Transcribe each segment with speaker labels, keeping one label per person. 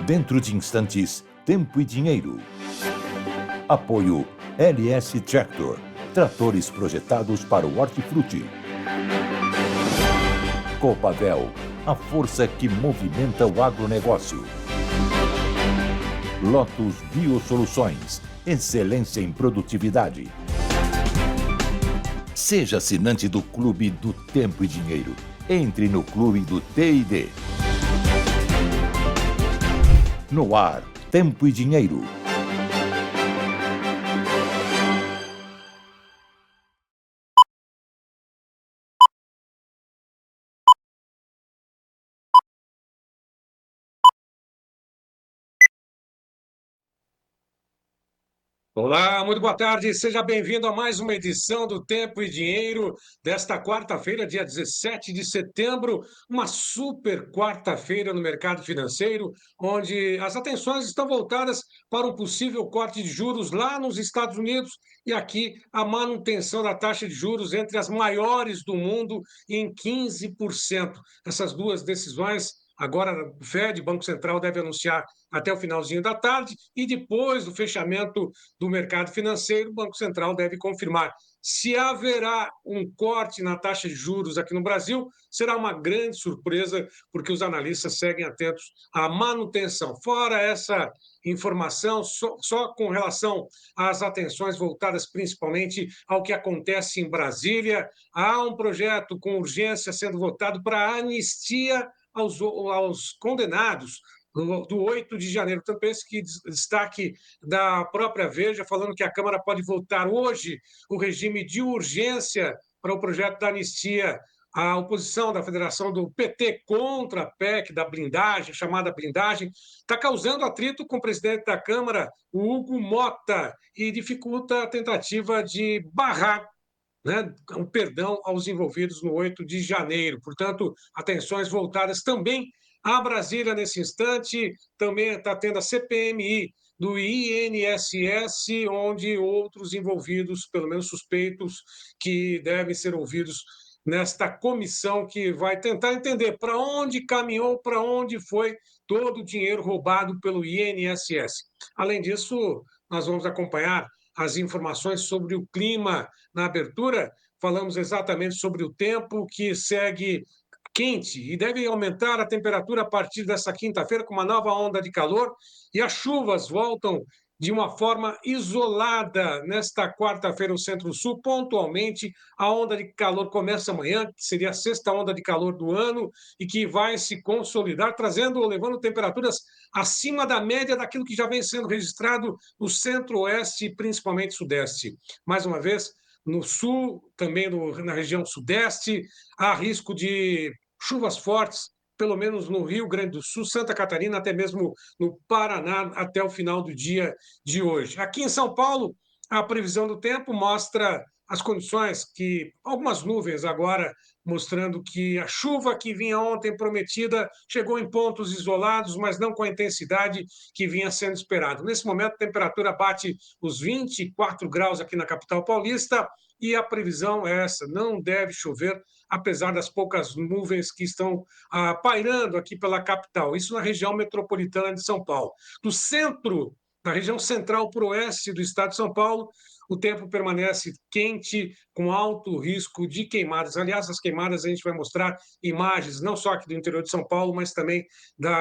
Speaker 1: Dentro de instantes, Tempo e Dinheiro. Apoio LS Tractor, tratores projetados para o hortifruti. Copavel, a força que movimenta o agronegócio. Lotus Biosoluções, excelência em produtividade. Seja assinante do Clube do Tempo e Dinheiro. Entre no Clube do T&D. No ar, Tempo e Dinheiro.
Speaker 2: Olá, muito boa tarde. Seja bem-vindo a mais uma edição do Tempo e Dinheiro desta quarta-feira, dia 17 de setembro, uma super quarta-feira no mercado financeiro, onde as atenções estão voltadas para um possível corte de juros lá nos Estados Unidos e aqui a manutenção da taxa de juros entre as maiores do mundo em 15%. Essas duas decisões. Agora, o Fed, Banco Central, deve anunciar até o finalzinho da tarde e depois do fechamento do mercado financeiro, o Banco Central deve confirmar. Se haverá um corte na taxa de juros aqui no Brasil, será uma grande surpresa, porque os analistas seguem atentos à manutenção. Fora essa informação, só com relação às atenções voltadas principalmente ao que acontece em Brasília, há um projeto com urgência sendo votado para anistia aos condenados do 8 de janeiro. Tanto esse que destaque da própria Veja, falando que a Câmara pode votar hoje o regime de urgência para o projeto da anistia. A oposição da Federação do PT contra a PEC da blindagem, chamada blindagem, está causando atrito com o presidente da Câmara, o Hugo Mota, e dificulta a tentativa de barrar, né, um perdão aos envolvidos no 8 de janeiro. Portanto, atenções voltadas também a Brasília nesse instante. Também está tendo a CPMI do INSS, onde outros envolvidos, pelo menos suspeitos, que devem ser ouvidos nesta comissão que vai tentar entender para onde caminhou, para onde foi todo o dinheiro roubado pelo INSS. Além disso, nós vamos acompanhar as informações sobre o clima na abertura. Falamos exatamente sobre o tempo, que segue quente e deve aumentar a temperatura a partir dessa quinta-feira com uma nova onda de calor, e as chuvas voltam de uma forma isolada nesta quarta-feira no Centro-Sul. Pontualmente, a onda de calor começa amanhã, que seria a sexta onda de calor do ano, e que vai se consolidar, trazendo ou levando temperaturas acima da média daquilo que já vem sendo registrado no Centro-Oeste e principalmente Sudeste. Mais uma vez, no Sul, também na região Sudeste, há risco de chuvas fortes, pelo menos no Rio Grande do Sul, Santa Catarina, até mesmo no Paraná, até o final do dia de hoje. Aqui em São Paulo, a previsão do tempo mostra as condições que algumas nuvens agora mostrando que a chuva que vinha ontem prometida chegou em pontos isolados, mas não com a intensidade que vinha sendo esperado. Nesse momento, a temperatura bate os 24 graus aqui na capital paulista e a previsão é essa: não deve chover, apesar das poucas nuvens que estão pairando aqui pela capital. Isso na região metropolitana de São Paulo. Do centro, da região central para o oeste do estado de São Paulo, o tempo permanece quente, com alto risco de queimadas. Aliás, as queimadas a gente vai mostrar imagens, não só aqui do interior de São Paulo, mas também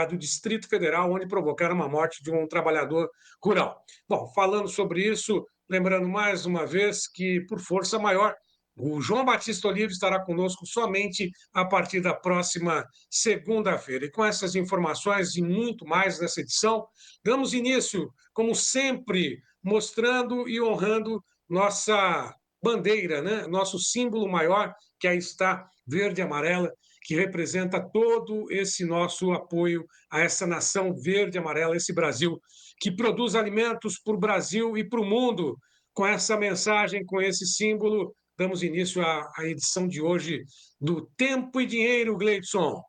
Speaker 2: do Distrito Federal, onde provocaram uma morte de um trabalhador rural. Bom, falando sobre isso, lembrando mais uma vez que, por força maior, o João Batista Olive estará conosco somente a partir da próxima segunda-feira. E com essas informações e muito mais nessa edição, damos início, como sempre, mostrando e honrando nossa bandeira, né? Nosso símbolo maior, que aí está, verde e amarela, que representa todo esse nosso apoio a essa nação verde e amarela, esse Brasil, que produz alimentos para o Brasil e para o mundo. Com essa mensagem, com esse símbolo, damos início à edição de hoje do Tempo e Dinheiro, Gleidson.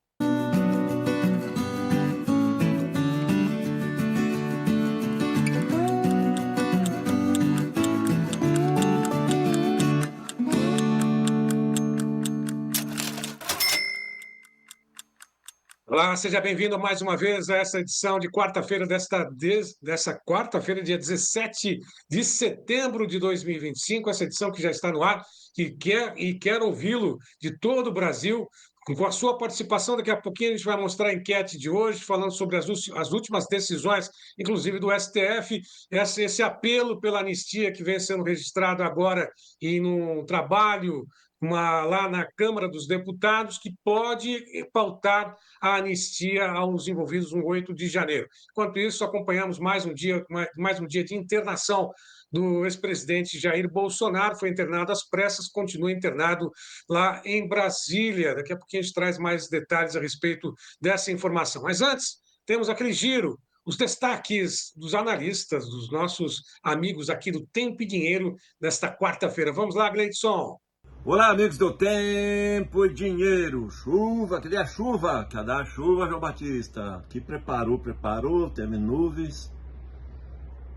Speaker 2: Olá, seja bem-vindo mais uma vez a essa edição de quarta-feira dessa quarta-feira, dia 17 de setembro de 2025, essa edição que já está no ar, que quer ouvi-lo de todo o Brasil, com a sua participação. Daqui a pouquinho a gente vai mostrar a enquete de hoje, falando sobre as últimas decisões, inclusive do STF, esse apelo pela anistia que vem sendo registrado agora e num trabalho lá na Câmara dos Deputados, que pode pautar a anistia aos envolvidos no 8 de janeiro. Enquanto isso, acompanhamos mais um dia de internação do ex-presidente Jair Bolsonaro, foi internado às pressas, continua internado lá em Brasília. Daqui a pouquinho a gente traz mais detalhes a respeito dessa informação. Mas antes, temos aquele giro, os destaques dos analistas, dos nossos amigos aqui do Tempo e Dinheiro, nesta quarta-feira. Vamos lá, Gleidson.
Speaker 3: Olá, amigos do Tempo e Dinheiro. Chuva, cadê a chuva? Cadê a chuva, João Batista? Que preparou, teve nuvens,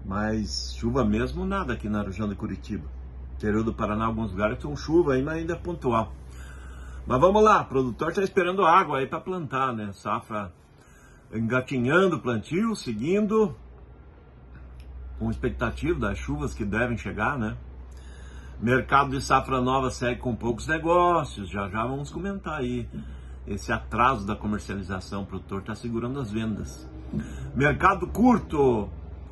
Speaker 3: mas chuva mesmo nada aqui na região de Curitiba. Interior do Paraná, alguns lugares tem chuva aí, mas ainda é pontual. Mas vamos lá, o produtor está esperando água aí para plantar, né? Safra engatinhando o plantio, seguindo com expectativa das chuvas que devem chegar, né? Mercado de safra nova segue com poucos negócios, já vamos comentar aí esse atraso da comercialização, o produtor está segurando as vendas. Mercado curto,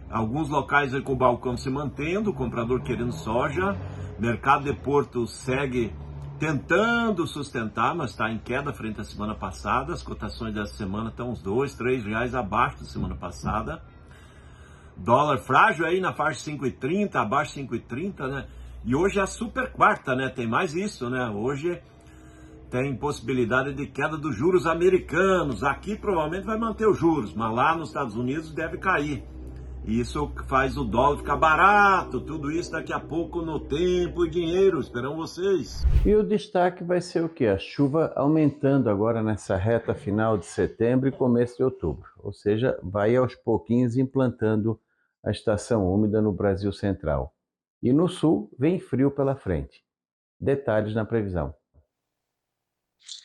Speaker 3: alguns locais aí com o balcão se mantendo, o comprador querendo soja. Mercado de Porto segue tentando sustentar, mas está em queda frente à semana passada. As cotações dessa semana estão uns R$ 2, R$ 3 abaixo da semana passada. Dólar frágil aí na faixa 5,30, abaixo 5,30, né? E hoje é a super quarta, né? Tem mais isso, né? Hoje tem possibilidade de queda dos juros americanos. Aqui provavelmente vai manter os juros, mas lá nos Estados Unidos deve cair. E isso faz o dólar ficar barato. Tudo isso daqui a pouco no Tempo e Dinheiro. Esperamos vocês.
Speaker 4: E o destaque vai ser o quê? A chuva aumentando agora nessa reta final de setembro e começo de outubro. Ou seja, vai aos pouquinhos implantando a estação úmida no Brasil Central. E no sul, vem frio pela frente. Detalhes na previsão.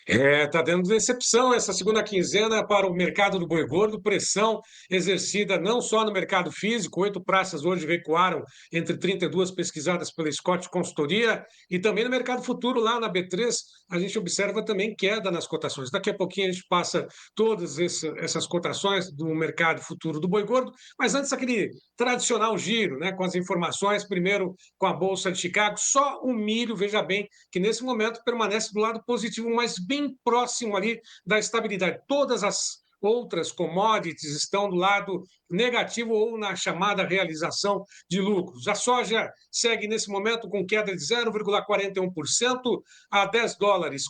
Speaker 2: Está dando decepção essa segunda quinzena para o mercado do boi gordo, pressão exercida não só no mercado físico, 8 praças hoje recuaram entre 32 pesquisadas pela Scott Consultoria, e também no mercado futuro, lá na B3, a gente observa também queda nas cotações. Daqui a pouquinho a gente passa todas essas cotações do mercado futuro do boi gordo, mas antes aquele tradicional giro, né, com as informações, primeiro com a Bolsa de Chicago, só o milho, veja bem, que nesse momento permanece do lado positivo, mas bem próximo ali da estabilidade. Todas as outras commodities estão do lado negativo ou na chamada realização de lucros. A soja segue nesse momento com queda de 0,41% a $10,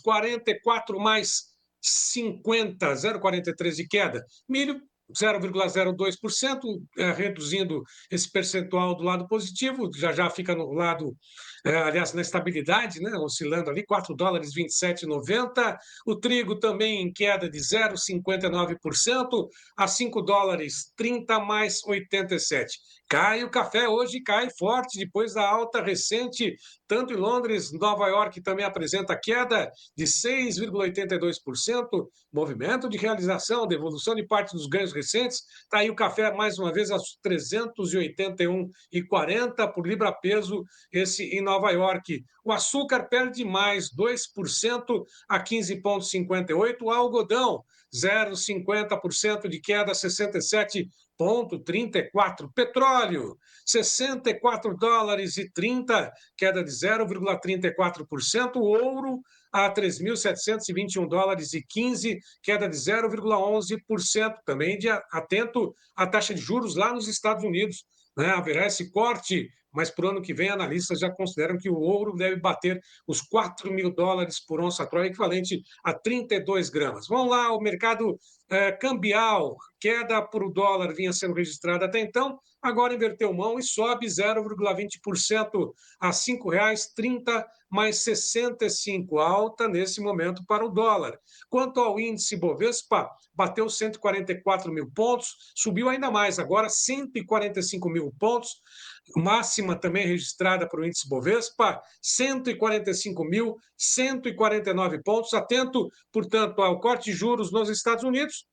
Speaker 2: 44 mais 50, 0,43 de queda. Milho 0,02%, reduzindo esse percentual do lado positivo, já fica no lado, aliás, na estabilidade, né, oscilando ali, $4, 27,90. O trigo também em queda de 0,59% a $5, 30 mais 87. Cai o café hoje, cai forte depois da alta recente, tanto em Londres, Nova York também apresenta queda de 6,82%, movimento de realização, devolução de parte dos ganhos recentes. Está aí o café mais uma vez aos 381,40 por libra-peso, esse em Nova York. O açúcar perde mais 2% a 15,58. O algodão 0,50% de queda, 67,34. Petróleo, $64,30, queda de 0,34%. O ouro a $3.721,15, queda de 0,11%. Também atento à taxa de juros lá nos Estados Unidos, né? Haverá esse corte, mas para o ano que vem, analistas já consideram que o ouro deve bater os $4.000 por onça Troia, equivalente a 32 gramas. Vamos lá, o mercado cambial, queda por o dólar vinha sendo registrada até então, agora inverteu mão e sobe 0,20% a R$ 5,30 mais 65, alta nesse momento para o dólar. Quanto ao índice Bovespa, bateu 144 mil pontos, subiu ainda mais, agora 145 mil pontos, máxima também registrada para o índice Bovespa, 145.149 pontos. Atento, portanto, ao corte de juros nos Estados Unidos,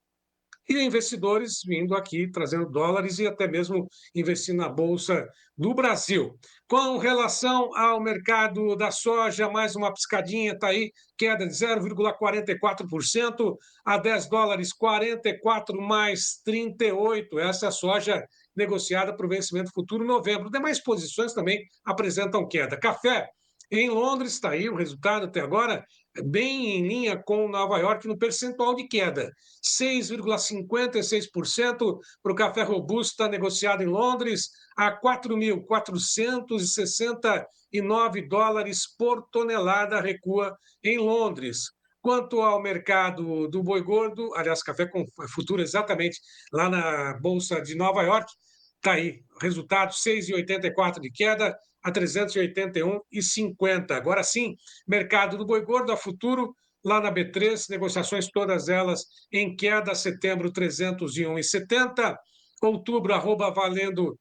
Speaker 2: e investidores vindo aqui, trazendo dólares e até mesmo investindo na Bolsa do Brasil. Com relação ao mercado da soja, mais uma piscadinha, está aí, queda de 0,44% a 10 dólares, 44 mais 38. Essa é a soja negociada para o vencimento futuro em novembro. Demais posições também apresentam queda. Café, em Londres, está aí o resultado até agora, bem em linha com Nova York no percentual de queda. 6,56% para o café robusta negociado em Londres, a 4.469 dólares por tonelada, recua em Londres. Quanto ao mercado do boi gordo, aliás, café com futuro exatamente lá na Bolsa de Nova York, está aí, resultado 6,84 de queda a 381,50. Agora sim, mercado do boi gordo a futuro, lá na B3, negociações todas elas em queda, setembro 301,70, outubro valendo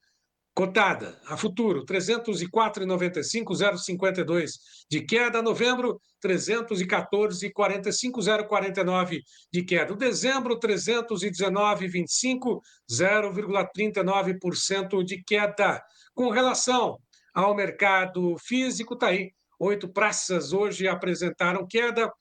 Speaker 2: cotada a futuro 304,95, 0,52 de queda, novembro 314,45, 0,49 de queda, dezembro 319,25, 0,39% de queda. Com relação ao mercado físico, está aí, 8 praças hoje apresentaram queda,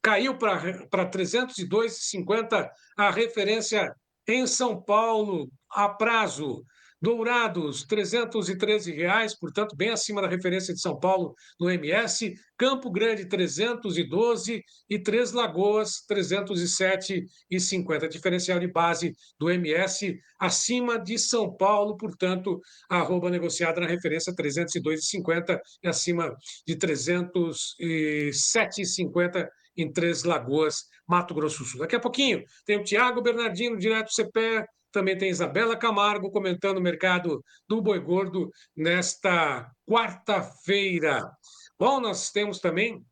Speaker 2: caiu para 302,50 a referência em São Paulo a prazo. Dourados, R$ 313, portanto, bem acima da referência de São Paulo no MS. Campo Grande, 312 e Três Lagoas, 307,50. Diferencial de base do MS acima de São Paulo, portanto, a arroba negociada na referência 302,50 e acima de 307,50 em Três Lagoas, Mato Grosso do Sul. Daqui a pouquinho tem o Tiago Bernardino, direto do CPE, também tem Isabela Camargo comentando o mercado do boi gordo nesta quarta-feira. Bom, nós temos também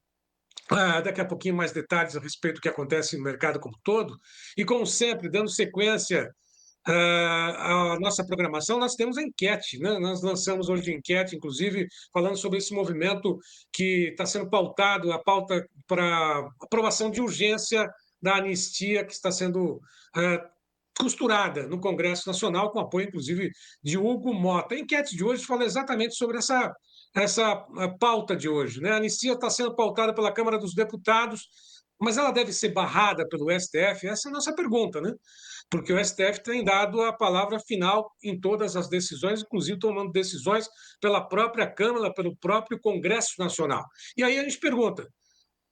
Speaker 2: daqui a pouquinho mais detalhes a respeito do que acontece no mercado como um todo. E, como sempre, dando sequência à nossa programação, nós temos a enquete, né? Nós lançamos hoje a enquete, inclusive, falando sobre esse movimento que está sendo pautado, a pauta para aprovação de urgência da anistia que está sendo costurada no Congresso Nacional, com apoio, inclusive, de Hugo Mota. A enquete de hoje fala exatamente sobre essa pauta de hoje, né? A anistia está sendo pautada pela Câmara dos Deputados, mas ela deve ser barrada pelo STF? Essa é a nossa pergunta, né? Porque o STF tem dado a palavra final em todas as decisões, inclusive tomando decisões pela própria Câmara, pelo próprio Congresso Nacional. E aí a gente pergunta,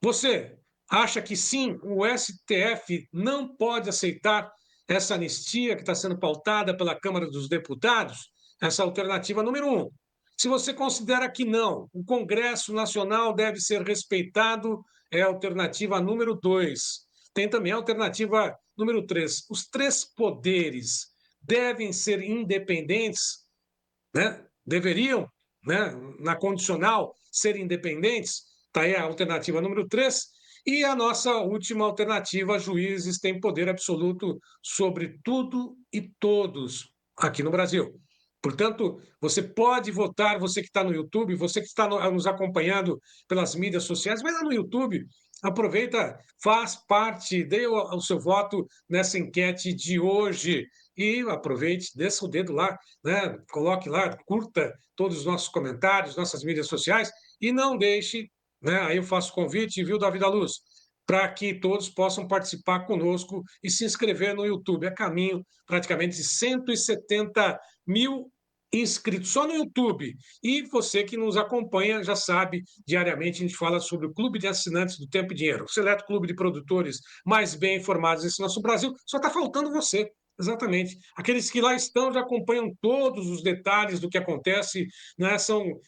Speaker 2: você acha que sim, o STF não pode aceitar essa anistia que está sendo pautada pela Câmara dos Deputados? Essa alternativa número 1. Se você considera que não, o Congresso Nacional deve ser respeitado, é a alternativa número 2. Tem também a alternativa número 3. Os três poderes devem ser independentes, né? Deveriam, né, na condicional, ser independentes. Está aí a alternativa número 3. E a nossa última alternativa, juízes têm poder absoluto sobre tudo e todos aqui no Brasil. Portanto, você pode votar, você que está no YouTube, você que está nos acompanhando pelas mídias sociais, vai lá no YouTube, aproveita, faz parte, dê o seu voto nessa enquete de hoje e aproveite, desça o dedo lá, né? Coloque lá, curta todos os nossos comentários, nossas mídias sociais e não deixe, né? Aí eu faço o convite, viu, Davi da Luz, para que todos possam participar conosco e se inscrever no YouTube. É caminho praticamente de 170 mil inscritos só no YouTube. E você que nos acompanha já sabe, diariamente a gente fala sobre o Clube de Assinantes do Tempo e Dinheiro, o seleto clube de produtores mais bem informados nesse nosso Brasil. Só está faltando você. Exatamente. Aqueles que lá estão já acompanham todos os detalhes do que acontece, né? São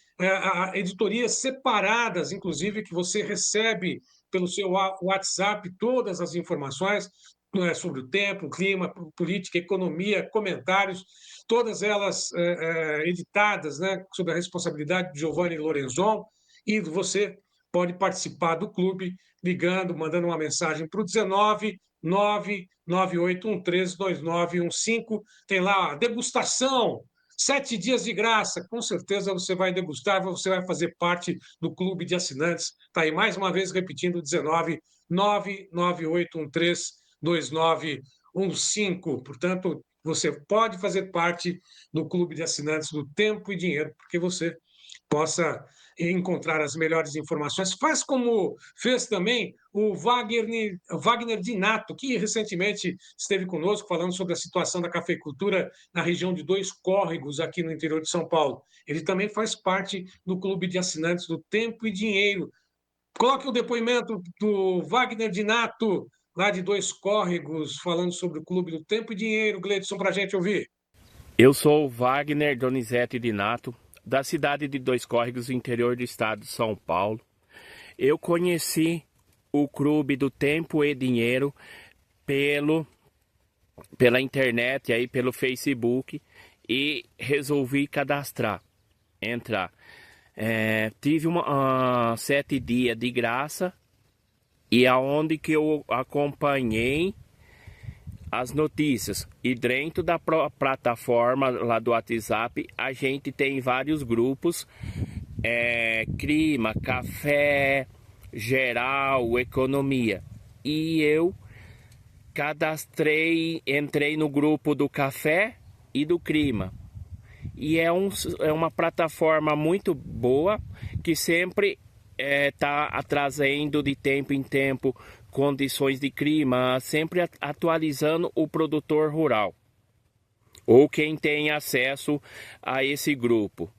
Speaker 2: editorias separadas, inclusive, que você recebe pelo seu WhatsApp todas as informações, né, sobre o tempo, o clima, política, economia, comentários, todas elas editadas, né, sob a responsabilidade de Giovanni Lorenzon, e você pode participar do clube ligando, mandando uma mensagem para o 19 998132915. Tem lá a degustação, 7 dias de graça. Com certeza você vai degustar, você vai fazer parte do clube de assinantes. Está aí mais uma vez repetindo, 19 998132915. ou um 5. Portanto, você pode fazer parte do clube de assinantes do Tempo e Dinheiro, porque você possa encontrar as melhores informações. Faz como fez também o Wagner Dinato, que recentemente esteve conosco falando sobre a situação da cafeicultura na região de Dois Córregos, aqui no interior de São Paulo. Ele também faz parte do clube de assinantes do Tempo e Dinheiro. Coloque o depoimento do Wagner Dinato, lá de Dois Córregos, falando sobre o clube do Tempo e Dinheiro. Gleidson, para a gente ouvir.
Speaker 5: Eu sou o Wagner Donizete Dinato, da cidade de Dois Córregos, interior do estado de São Paulo. Eu conheci o clube do Tempo e Dinheiro pela internet, aí pelo Facebook, e resolvi entrar. Tive 7 dias de graça, e aonde que eu acompanhei as notícias. E dentro da plataforma lá do WhatsApp, a gente tem vários grupos, clima, café, geral, economia. E eu entrei no grupo do café e do clima. E é uma plataforma muito boa, que sempre está trazendo de tempo em tempo condições de clima, sempre atualizando o produtor rural, ou quem tem acesso a esse grupo.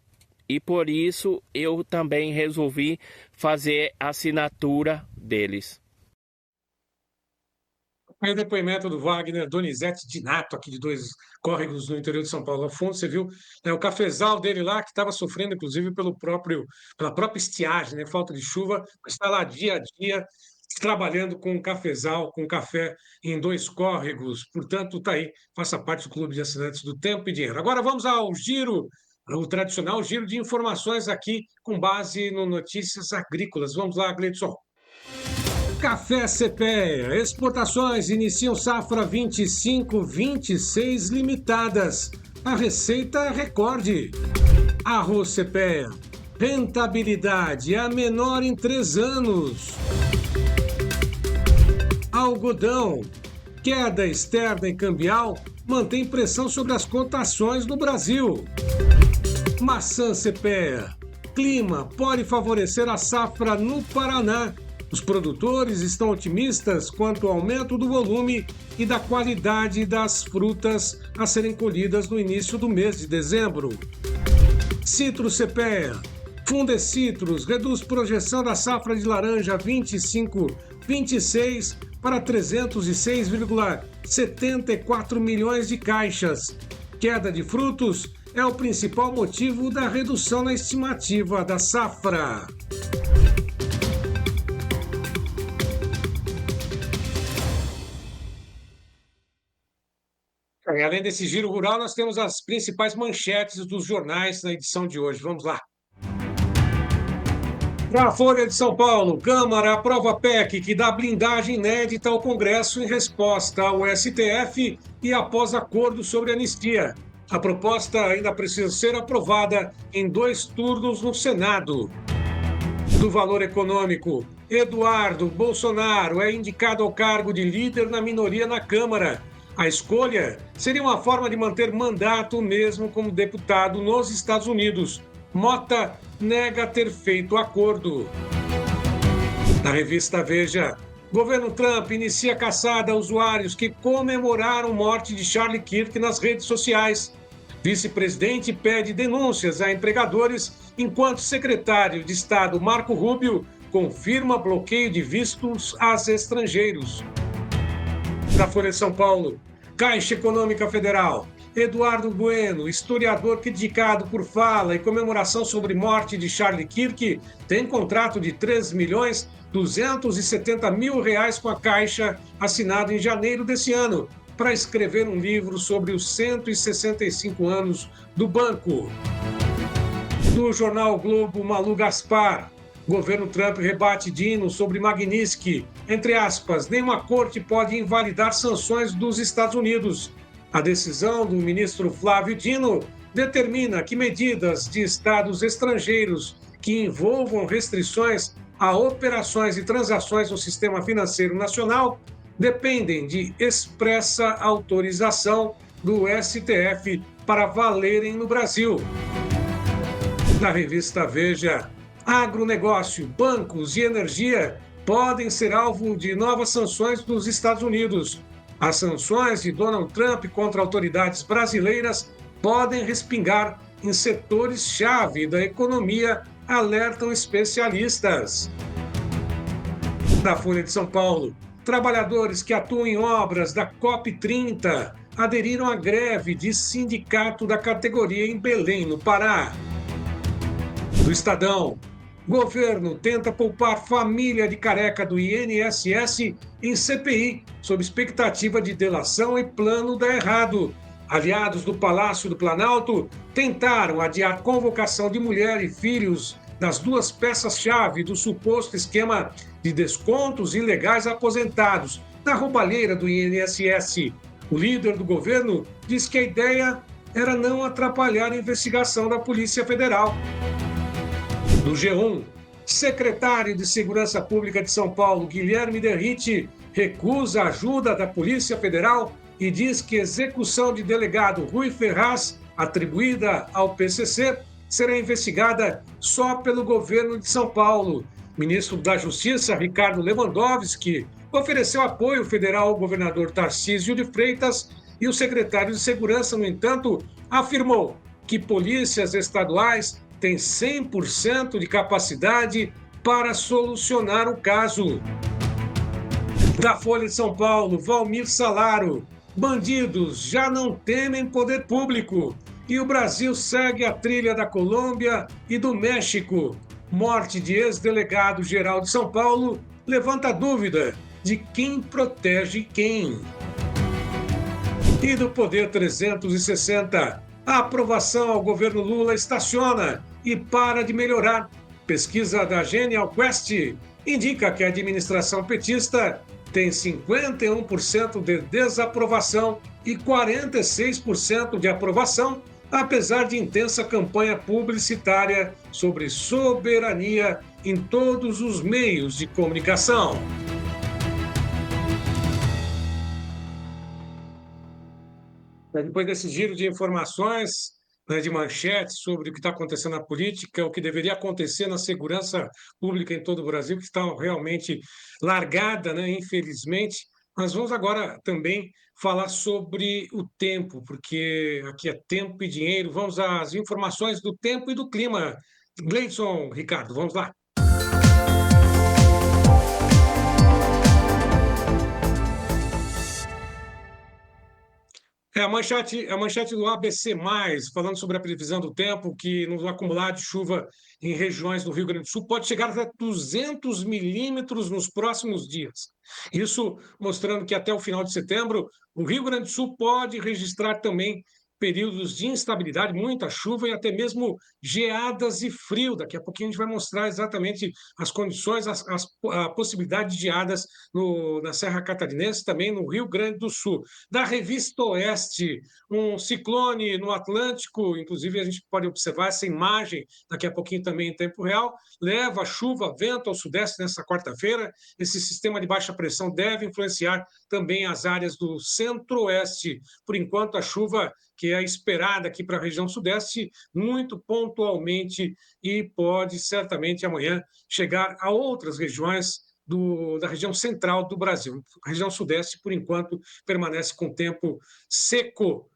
Speaker 5: E por isso eu também resolvi fazer a assinatura deles.
Speaker 2: Aí o depoimento do Wagner Donizete Dinato, aqui de Dois Córregos, no interior de São Paulo. Afonso, você viu, né, o cafezal dele lá, que estava sofrendo, inclusive, pela própria estiagem, né, falta de chuva, mas está lá dia a dia, trabalhando com cafezal, com café em Dois Córregos. Portanto, está aí, faça parte do clube de assinantes do Tempo e Dinheiro. Agora vamos ao giro, o tradicional giro de informações aqui, com base no Notícias Agrícolas. Vamos lá, Gleidson. Café CPEA. Exportações iniciam safra 25-26 limitadas. A receita recorde. Arroz CPEA. Rentabilidade a menor em 3 anos. Algodão. Queda externa e cambial mantém pressão sobre as cotações no Brasil. Maçã CPEA. Clima pode favorecer a safra no Paraná. Os produtores estão otimistas quanto ao aumento do volume e da qualidade das frutas a serem colhidas no início do mês de dezembro. Citros CPEA. Fundecitrus reduz projeção da safra de laranja 25-26 para 306,74 milhões de caixas. Queda de frutos é o principal motivo da redução na estimativa da safra. Além desse giro rural, nós temos as principais manchetes dos jornais na edição de hoje. Vamos lá. Para a Folha de São Paulo, Câmara aprova PEC que dá blindagem inédita ao Congresso em resposta ao STF e após acordo sobre anistia. A proposta ainda precisa ser aprovada em 2 turnos no Senado. Do Valor Econômico, Eduardo Bolsonaro é indicado ao cargo de líder na minoria na Câmara. A escolha seria uma forma de manter mandato mesmo como deputado nos Estados Unidos. Mota nega ter feito acordo. Na revista Veja, governo Trump inicia caçada a usuários que comemoraram morte de Charlie Kirk nas redes sociais. Vice-presidente pede denúncias a empregadores, enquanto secretário de Estado Marco Rubio confirma bloqueio de vistos a estrangeiros. Da Folha de São Paulo, Caixa Econômica Federal. Eduardo Bueno, historiador criticado por fala e comemoração sobre morte de Charlie Kirk, tem contrato de R$3.270.000 com a Caixa, assinado em janeiro desse ano, para escrever um livro sobre os 165 anos do banco. Do jornal Globo, Malu Gaspar. Governo Trump rebate Dino sobre Magnitsky. Entre aspas, nenhuma corte pode invalidar sanções dos Estados Unidos. A decisão do ministro Flávio Dino determina que medidas de estados estrangeiros que envolvam restrições a operações e transações no sistema financeiro nacional dependem de expressa autorização do STF para valerem no Brasil. Na revista Veja, agronegócio, bancos e energia podem ser alvo de novas sanções dos Estados Unidos. As sanções de Donald Trump contra autoridades brasileiras podem respingar em setores-chave da economia, alertam especialistas. Da Folha de São Paulo, trabalhadores que atuam em obras da COP30 aderiram à greve de sindicato da categoria em Belém, no Pará. Do Estadão, governo tenta poupar família de careca do INSS em CPI, sob expectativa de delação e plano dá errado. Aliados do Palácio do Planalto tentaram adiar convocação de mulher e filhos das duas peças-chave do suposto esquema de descontos ilegais aposentados na roubalheira do INSS. O líder do governo diz que a ideia era não atrapalhar a investigação da Polícia Federal. Do G1, secretário de Segurança Pública de São Paulo, Guilherme Derrite, recusa a ajuda da Polícia Federal e diz que a execução de delegado Rui Ferraz, atribuída ao PCC, será investigada só pelo governo de São Paulo. O ministro da Justiça, Ricardo Lewandowski, ofereceu apoio federal ao governador Tarcísio de Freitas e o secretário de Segurança, no entanto, afirmou que polícias estaduais têm 100% de capacidade para solucionar o caso. Da Folha de São Paulo, Valmir Salaro. Bandidos já não temem poder público. E o Brasil segue a trilha da Colômbia e do México. Morte de ex-delegado-geral de São Paulo levanta dúvida de quem protege quem. E do Poder 360, a aprovação ao governo Lula estaciona e para de melhorar. Pesquisa da Genial Quest indica que a administração petista tem 51% de desaprovação e 46% de aprovação, apesar de intensa campanha publicitária sobre soberania em todos os meios de comunicação. Depois desse giro de informações, né, de manchetes sobre o que está acontecendo na política, o que deveria acontecer na segurança pública em todo o Brasil, que está realmente largada, né, infelizmente. Nós vamos agora também falar sobre o tempo, porque aqui é tempo e dinheiro. Vamos às informações do tempo e do clima. Gleison, Ricardo, vamos lá. A manchete do ABC+, falando sobre a previsão do tempo, que no acumulado de chuva em regiões do Rio Grande do Sul pode chegar até 200 milímetros nos próximos dias. Isso mostrando que até o final de setembro, o Rio Grande do Sul pode registrar também períodos de instabilidade, muita chuva e até mesmo geadas e frio. Daqui a pouquinho a gente vai mostrar exatamente as condições, a possibilidade de geadas na Serra Catarinense, também no Rio Grande do Sul. Da Revista Oeste, um ciclone no Atlântico, inclusive a gente pode observar essa imagem daqui a pouquinho também em tempo real, leva chuva, vento ao sudeste nessa quarta-feira. Esse sistema de baixa pressão deve influenciar também as áreas do centro-oeste. Por enquanto, a chuva que é esperada aqui para a região sudeste, muito pontualmente, e pode certamente amanhã chegar a outras regiões da região central do Brasil. A região sudeste, por enquanto, permanece com tempo seco.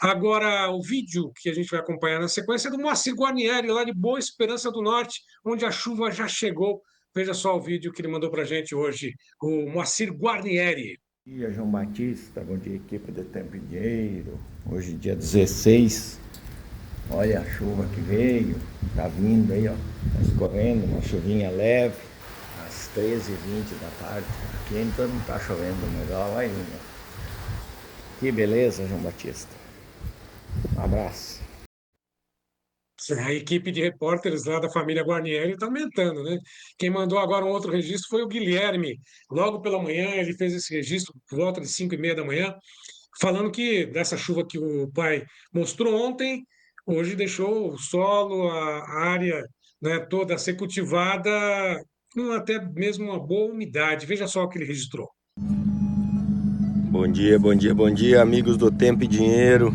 Speaker 2: Agora, o vídeo que a gente vai acompanhar na sequência é do Moacir Guarnieri, lá de Boa Esperança do Norte, onde a chuva já chegou. Veja só o vídeo que ele mandou para a gente hoje, o Moacir Guarnieri.
Speaker 6: Bom dia, João Batista, bom dia, equipe do Tempo e Dinheiro. Hoje, dia 16, olha a chuva que veio, tá vindo aí, ó, tá escorrendo, uma chuvinha leve, às 13h20 da tarde. Aqui ainda não tá chovendo, mas ela vai vindo. Que beleza, João Batista. Um abraço.
Speaker 2: A equipe de repórteres lá da família Guarnieri está aumentando, né? Quem mandou agora um outro registro foi o Guilherme. Logo pela manhã, ele fez esse registro por volta de 5h30 da manhã, falando que dessa chuva que o pai mostrou ontem, hoje deixou o solo, a área, né, toda a ser cultivada, com até mesmo uma boa umidade. Veja só o que ele registrou.
Speaker 7: Bom dia, amigos do Tempo e Dinheiro.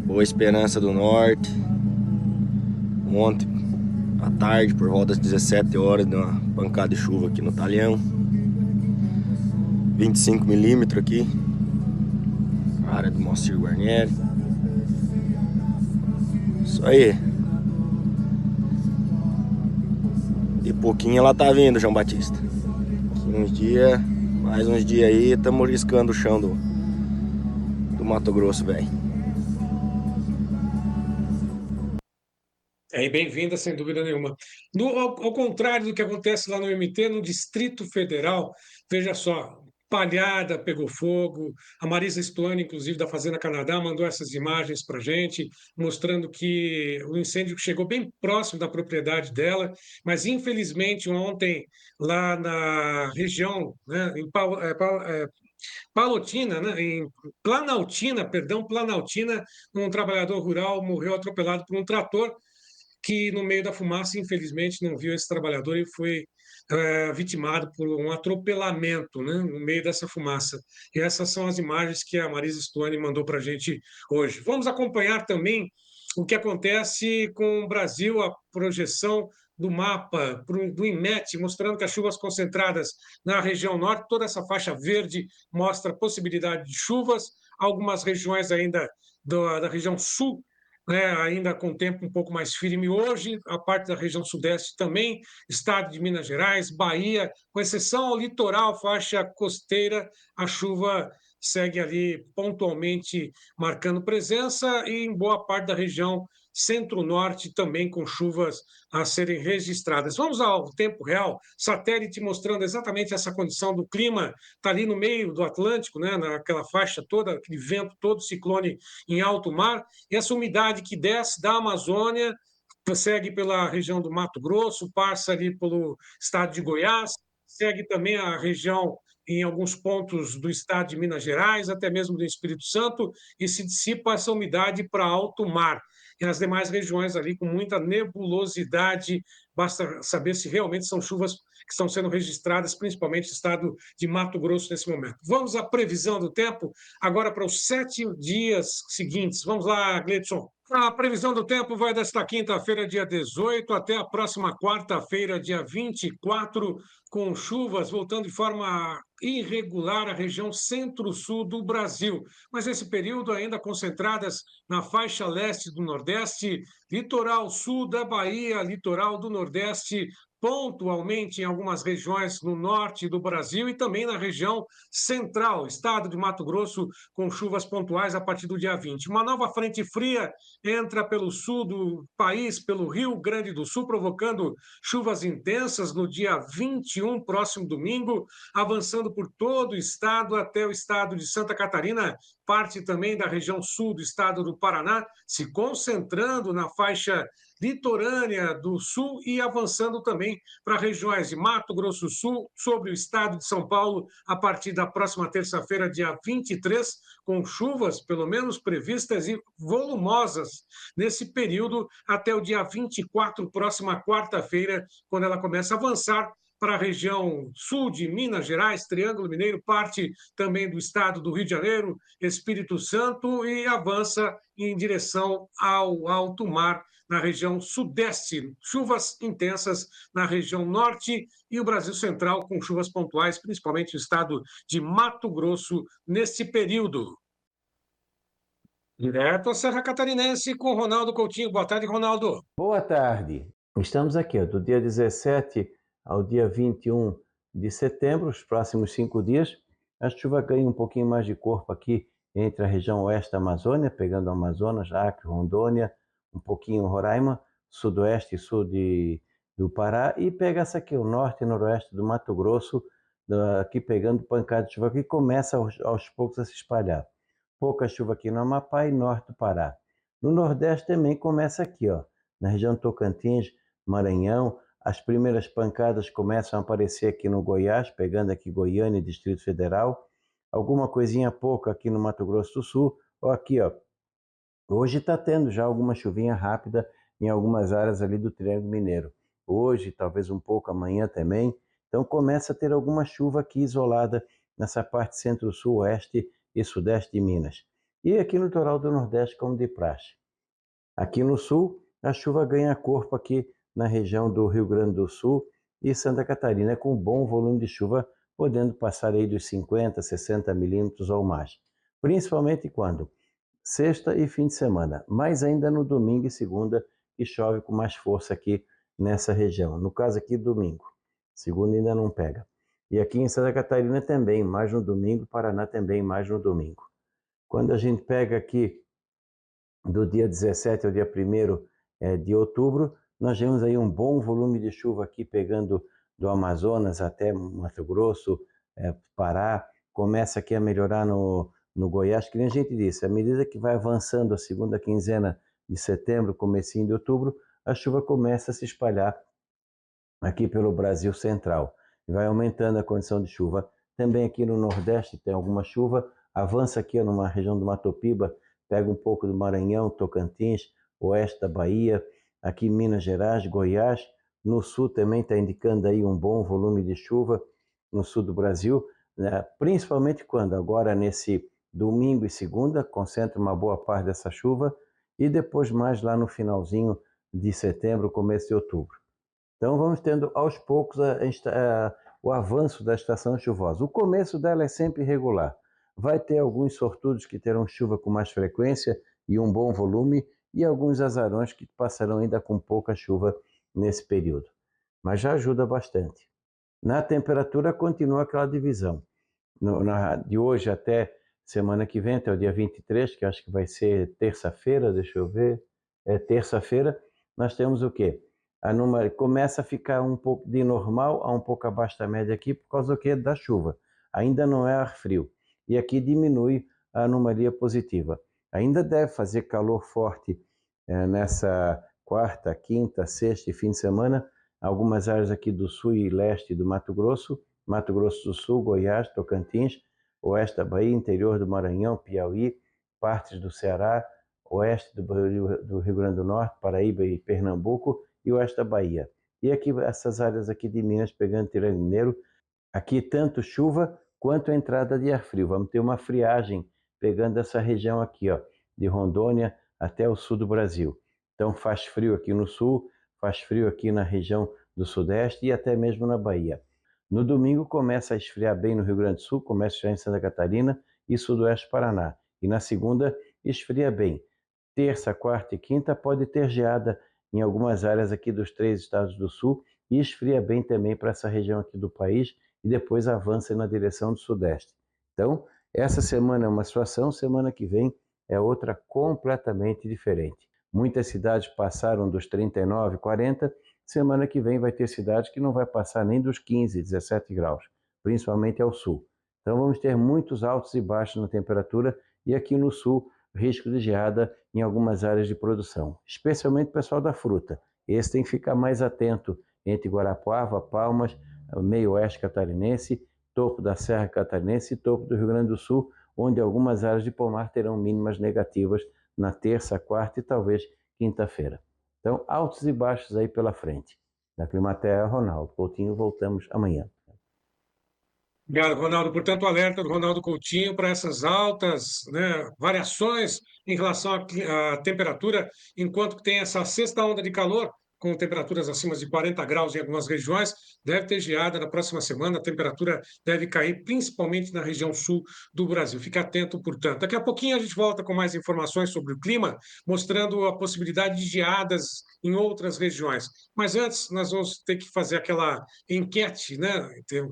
Speaker 7: Boa Esperança do Norte. Ontem à tarde, por volta das 17 horas, deu uma pancada de chuva aqui no Talhão. 25 milímetros aqui, área do Moacir Guarnieri. Isso aí. De pouquinho ela tá vindo, João Batista. Mais uns dias aí, estamos riscando o chão do Mato Grosso, velho.
Speaker 2: É bem-vinda, sem dúvida nenhuma. Ao contrário do que acontece lá no MT, no Distrito Federal, veja só, palhada pegou fogo. A Marisa Stuane, inclusive, da Fazenda Canadá, mandou essas imagens para a gente, mostrando que o incêndio chegou bem próximo da propriedade dela, mas, infelizmente, ontem, lá na região, né, em Palotina, né, em Planaltina, perdão, Planaltina, um trabalhador rural morreu atropelado por um trator que, no meio da fumaça, infelizmente, não viu esse trabalhador e foi vitimado por um atropelamento, né, no meio dessa fumaça. E essas são as imagens que a Marisa Stuane mandou para a gente hoje. Vamos acompanhar também o que acontece com o Brasil, a projeção do mapa do INMET, mostrando que as chuvas concentradas na região norte, toda essa faixa verde mostra possibilidade de chuvas, algumas regiões ainda da região sul, né, ainda com tempo um pouco mais firme hoje, a parte da região sudeste também, estado de Minas Gerais, Bahia, com exceção ao litoral, faixa costeira, a chuva segue ali pontualmente marcando presença e em boa parte da região centro-norte também com chuvas a serem registradas. Vamos ao tempo real, satélite mostrando exatamente essa condição do clima, está ali no meio do Atlântico, né, naquela faixa toda, aquele vento todo, ciclone em alto mar, e essa umidade que desce da Amazônia, segue pela região do Mato Grosso, passa ali pelo estado de Goiás, segue também a região em alguns pontos do estado de Minas Gerais, até mesmo do Espírito Santo, e se dissipa essa umidade para alto mar. E nas demais regiões ali com muita nebulosidade, basta saber se realmente são chuvas que estão sendo registradas, principalmente no estado de Mato Grosso nesse momento. Vamos à previsão do tempo, agora para os 7 dias seguintes. Vamos lá, Gleidson. A previsão do tempo vai desta quinta-feira, dia 18, até a próxima quarta-feira, dia 24, com chuvas voltando de forma irregular à região centro-sul do Brasil. Mas esse período ainda concentradas na faixa leste do Nordeste, litoral sul da Bahia, litoral do Nordeste, pontualmente em algumas regiões no norte do Brasil e também na região central, estado de Mato Grosso, com chuvas pontuais a partir do dia 20. Uma nova frente fria entra pelo sul do país, pelo Rio Grande do Sul, provocando chuvas intensas no dia 21, próximo domingo, avançando por todo o estado até o estado de Santa Catarina, parte também da região sul do estado do Paraná, se concentrando na faixa litorânea do sul e avançando também para regiões de Mato Grosso do Sul, sobre o estado de São Paulo, a partir da próxima terça-feira, dia 23, com chuvas, pelo menos previstas e volumosas nesse período, até o dia 24, próxima quarta-feira, quando ela começa a avançar para a região sul de Minas Gerais, Triângulo Mineiro, parte também do estado do Rio de Janeiro, Espírito Santo, e avança em direção ao alto mar, na região sudeste, chuvas intensas na região norte e o Brasil Central com chuvas pontuais, principalmente no estado de Mato Grosso, neste período. Direto à Serra Catarinense com Ronaldo Coutinho. Boa tarde, Ronaldo.
Speaker 4: Boa tarde. Estamos aqui, do dia 17 ao dia 21 de setembro, os próximos 5 dias. A chuva ganha um pouquinho mais de corpo aqui entre a região oeste da Amazônia, pegando Amazonas, Acre, Rondônia, um pouquinho Roraima, sudoeste e sul do Pará, e pega essa aqui, o norte e noroeste do Mato Grosso, aqui pegando pancada de chuva que começa aos poucos a se espalhar. Pouca chuva aqui no Amapá e norte do Pará. No nordeste também começa aqui, ó, na região Tocantins, Maranhão. As primeiras pancadas começam a aparecer aqui no Goiás, pegando aqui Goiânia e Distrito Federal. Alguma coisinha pouca aqui no Mato Grosso do Sul. Ó, aqui, ó. Hoje está tendo já alguma chuvinha rápida em algumas áreas ali do Triângulo Mineiro. Hoje, talvez um pouco amanhã também. Então começa a ter alguma chuva aqui isolada nessa parte centro-sul, oeste e sudeste de Minas. E aqui no litoral do Nordeste, como de praxe. Aqui no sul, a chuva ganha corpo aqui na região do Rio Grande do Sul e Santa Catarina, com bom volume de chuva, podendo passar aí dos 50, 60 milímetros ou mais. Principalmente quando? Sexta e fim de semana, mais ainda no domingo e segunda, que chove com mais força aqui nessa região. No caso aqui, domingo. Segunda ainda não pega. E aqui em Santa Catarina também, mais no domingo, Paraná também, mais no domingo. Quando a gente pega aqui do dia 17 ao dia 1º de outubro, nós vemos aí um bom volume de chuva aqui pegando do Amazonas até Mato Grosso, Pará, começa aqui a melhorar no Goiás, que nem a gente disse, à medida que vai avançando a segunda quinzena de setembro, comecinho de outubro, a chuva começa a se espalhar aqui pelo Brasil central, e vai aumentando a condição de chuva. Também aqui no Nordeste tem alguma chuva, avança aqui numa região do Mato Piba, pega um pouco do Maranhão, Tocantins, oeste da Bahia, aqui Minas Gerais, Goiás, no sul também está indicando aí um bom volume de chuva no sul do Brasil, né? Principalmente quando agora nesse domingo e segunda concentra uma boa parte dessa chuva e depois mais lá no finalzinho de setembro, começo de outubro. Então vamos tendo aos poucos o avanço da estação chuvosa. O começo dela é sempre irregular. Vai ter alguns sortudos que terão chuva com mais frequência e um bom volume, e alguns azarões que passarão ainda com pouca chuva nesse período. Mas já ajuda bastante. Na temperatura continua aquela divisão. De hoje até semana que vem, até o dia 23, que acho que vai ser terça-feira, deixa eu ver. Terça-feira, nós temos o quê? A anomalia começa a ficar um pouco de normal a um pouco abaixo da média aqui por causa do quê? Da chuva. Ainda não é ar frio. E aqui diminui a anomalia positiva. Ainda deve fazer calor forte nessa quarta, quinta, sexta e fim de semana. Algumas áreas aqui do sul e leste do Mato Grosso do Sul, Goiás, Tocantins, oeste da Bahia, interior do Maranhão, Piauí, partes do Ceará, oeste do Rio Grande do Norte, Paraíba e Pernambuco, e oeste da Bahia. E aqui essas áreas aqui de Minas, pegando Tirano Mineiro, aqui tanto chuva quanto a entrada de ar frio. Vamos ter uma friagem pegando essa região aqui, ó, de Rondônia até o sul do Brasil. Então faz frio aqui no sul, faz frio aqui na região do sudeste e até mesmo na Bahia. No domingo começa a esfriar bem no Rio Grande do Sul, começa já em Santa Catarina e sudoeste Paraná. E na segunda esfria bem. Terça, quarta e quinta pode ter geada em algumas áreas aqui dos 3 estados do sul e esfria bem também para essa região aqui do país e depois avança na direção do sudeste. Então, essa semana é uma situação, semana que vem é outra completamente diferente. Muitas cidades passaram dos 39, 40, semana que vem vai ter cidades que não vai passar nem dos 15, 17 graus, principalmente ao sul. Então vamos ter muitos altos e baixos na temperatura e aqui no sul, risco de geada em algumas áreas de produção, especialmente o pessoal da fruta. Esse tem que ficar mais atento entre Guarapuava, Palmas, meio oeste catarinense, topo da Serra Catarinense e topo do Rio Grande do Sul, onde algumas áreas de pomar terão mínimas negativas na terça, quarta e talvez quinta-feira. Então, altos e baixos aí pela frente. Da Climaterra, Ronaldo Coutinho, voltamos amanhã.
Speaker 2: Obrigado, Ronaldo. Portanto, o alerta do Ronaldo Coutinho para essas altas, né, variações em relação à temperatura, enquanto que tem essa sexta onda de calor, com temperaturas acima de 40 graus em algumas regiões, deve ter geada na próxima semana, a temperatura deve cair, principalmente na região sul do Brasil. Fique atento, portanto. Daqui a pouquinho a gente volta com mais informações sobre o clima, mostrando a possibilidade de geadas em outras regiões. Mas antes, nós vamos ter que fazer aquela enquete, né?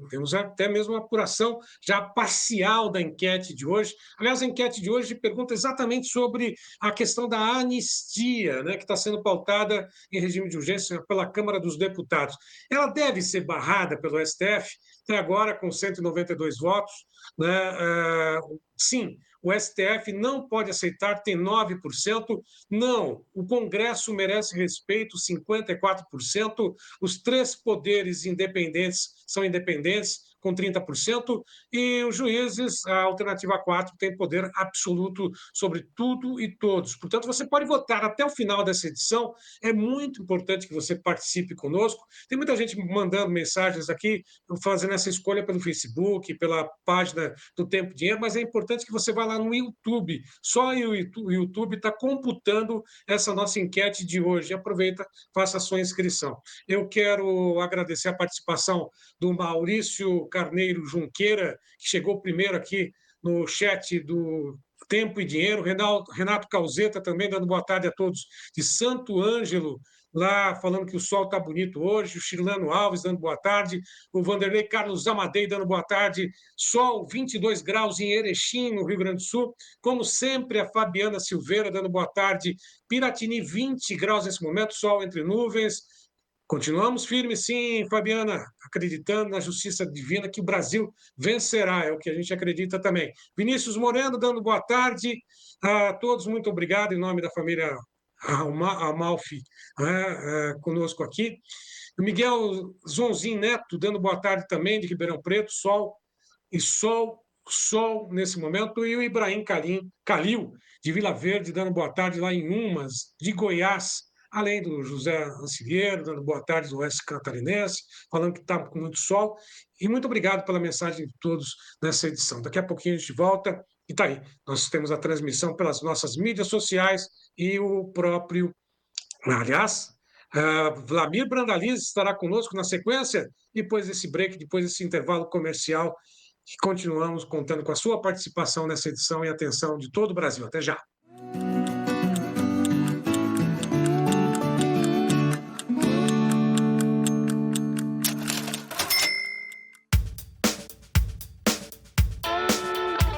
Speaker 2: Temos até mesmo uma apuração já parcial da enquete de hoje. Aliás, a enquete de hoje pergunta exatamente sobre a questão da anistia, né, que está sendo pautada em regime de urgência pela Câmara dos Deputados. Ela deve ser barrada pelo STF, até agora com 192 votos, né? Sim, o STF não pode aceitar, tem 9%. Não, o Congresso merece respeito, 54%. Os 3 poderes independentes são independentes, com 30%, e os juízes, a alternativa 4, tem poder absoluto sobre tudo e todos. Portanto, você pode votar até o final dessa edição. É muito importante que você participe conosco. Tem muita gente mandando mensagens aqui, fazendo essa escolha pelo Facebook, pela página do Tempo e Dinheiro, mas é importante que você vá lá no YouTube. Só o YouTube está computando essa nossa enquete de hoje. Aproveita, faça a sua inscrição. Eu quero agradecer a participação do Maurício Carneiro Junqueira, que chegou primeiro aqui no chat do Tempo e Dinheiro, Renato Calzeta também dando boa tarde a todos de Santo Ângelo, lá falando que o sol está bonito hoje, o Chirlano Alves dando boa tarde, o Vanderlei Carlos Amadei dando boa tarde, sol 22 graus em Erechim, no Rio Grande do Sul, como sempre a Fabiana Silveira dando boa tarde, Piratini 20 graus nesse momento, sol entre nuvens. Continuamos firmes, sim, Fabiana, acreditando na justiça divina que o Brasil vencerá, é o que a gente acredita também. Vinícius Moreno dando boa tarde a todos, muito obrigado em nome da família Amalfi, conosco aqui. O Miguel Zonzin Neto dando boa tarde também, de Ribeirão Preto, sol nesse momento, e o Ibrahim Calil, de Vila Verde, dando boa tarde lá em Umas, de Goiás, além do José Ancilheiro, dando boa tarde do Oeste Catarinense, falando que está com muito sol. E muito obrigado pela mensagem de todos nessa edição. Daqui a pouquinho a gente volta. E está aí, nós temos a transmissão pelas nossas mídias sociais e o próprio... Aliás, Vlamir Brandaliz estará conosco na sequência, depois desse break, depois desse intervalo comercial, e continuamos contando com a sua participação nessa edição e atenção de todo o Brasil. Até já!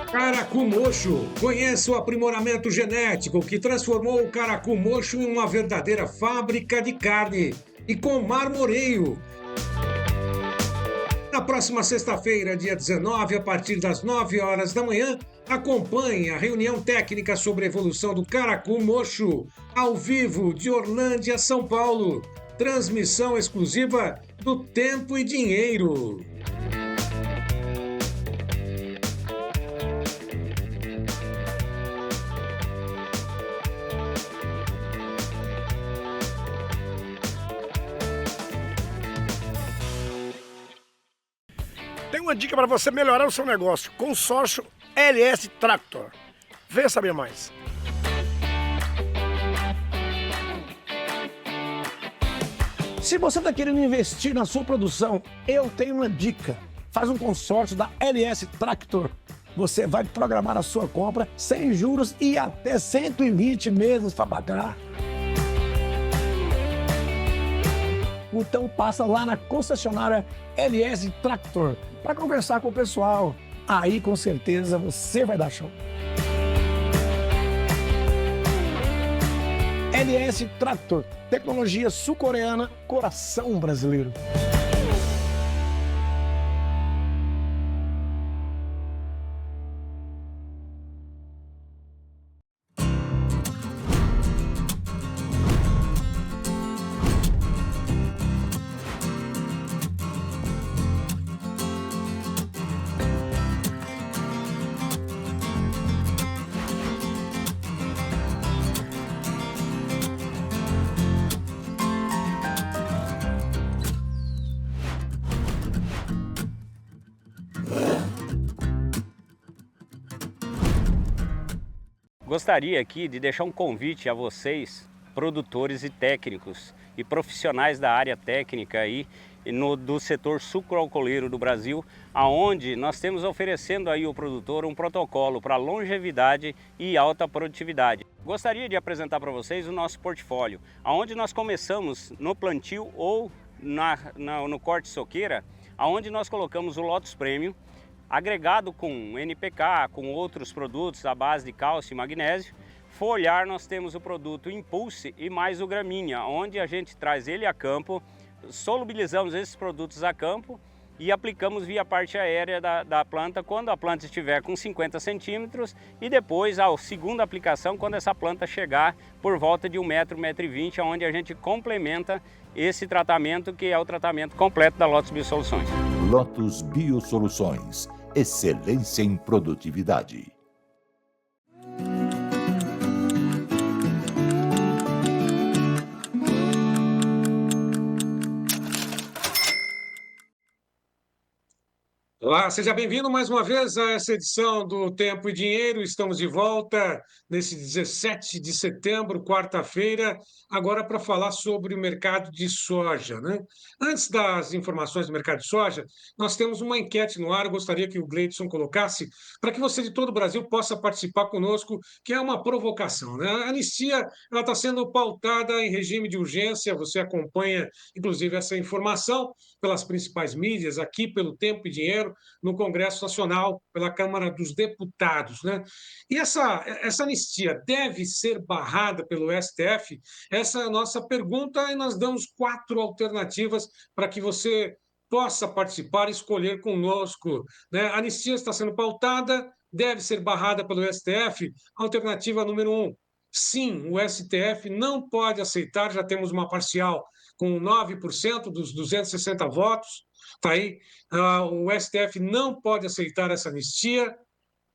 Speaker 2: Caracu Mocho. Conheça o aprimoramento genético que transformou o Caracu Mocho em uma verdadeira fábrica de carne e com marmoreio. Na próxima sexta-feira, dia 19, a partir das 9 horas da manhã, acompanhe a reunião técnica sobre a evolução do Caracu Mocho, ao vivo de Orlândia, São Paulo. Transmissão exclusiva do Tempo e Dinheiro.
Speaker 8: Tem uma dica para você melhorar o seu negócio. Consórcio LS Tractor. Venha saber mais. Se você está querendo investir na sua produção, eu tenho uma dica. Faz um consórcio da LS Tractor. Você vai programar a sua compra sem juros e até 120 meses para pagar. Então passa lá na concessionária LS Tractor para conversar com o pessoal. Aí com certeza você vai dar show. LS Tractor, tecnologia sul-coreana, coração brasileiro.
Speaker 9: Gostaria aqui de deixar um convite a vocês, produtores e técnicos e profissionais da área técnica aí do setor sucroalcooleiro do Brasil, aonde nós temos oferecendo aí ao produtor um protocolo para longevidade e alta produtividade. Gostaria de apresentar para vocês o nosso portfólio, aonde nós começamos no plantio ou no corte soqueira, aonde nós colocamos o Lotus Premium, agregado com NPK, com outros produtos à base de cálcio e magnésio. Foliar, nós temos o produto Impulse e mais o Gramínea, onde a gente traz ele a campo, solubilizamos esses produtos a campo e aplicamos via parte aérea da planta quando a planta estiver com 50 centímetros e depois a segunda aplicação quando essa planta chegar por volta de 1 metro, 1,20 m, onde a gente complementa esse tratamento que é o tratamento completo da Lotus Biosoluções.
Speaker 1: Lotus Biosoluções, excelência em produtividade.
Speaker 2: Olá, seja bem-vindo mais uma vez a essa edição do Tempo e Dinheiro. Estamos de volta nesse 17 de setembro, quarta-feira, agora para falar sobre o mercado de soja, né? Antes das informações do mercado de soja, nós temos uma enquete no ar, eu gostaria que o Gleidson colocasse, para que você de todo o Brasil possa participar conosco, que é uma provocação, né? A anistia, ela está sendo pautada em regime de urgência, você acompanha, inclusive, essa informação pelas principais mídias, aqui pelo Tempo e Dinheiro, no Congresso Nacional, pela Câmara dos Deputados, né? E essa anistia deve ser barrada pelo STF? Essa é a nossa pergunta e nós damos 4 alternativas para que você possa participar e escolher conosco, né? A anistia está sendo pautada, deve ser barrada pelo STF? Alternativa número 1. Sim, o STF não pode aceitar, já temos uma parcial com 9% dos 260 votos, está aí. O STF não pode aceitar essa anistia.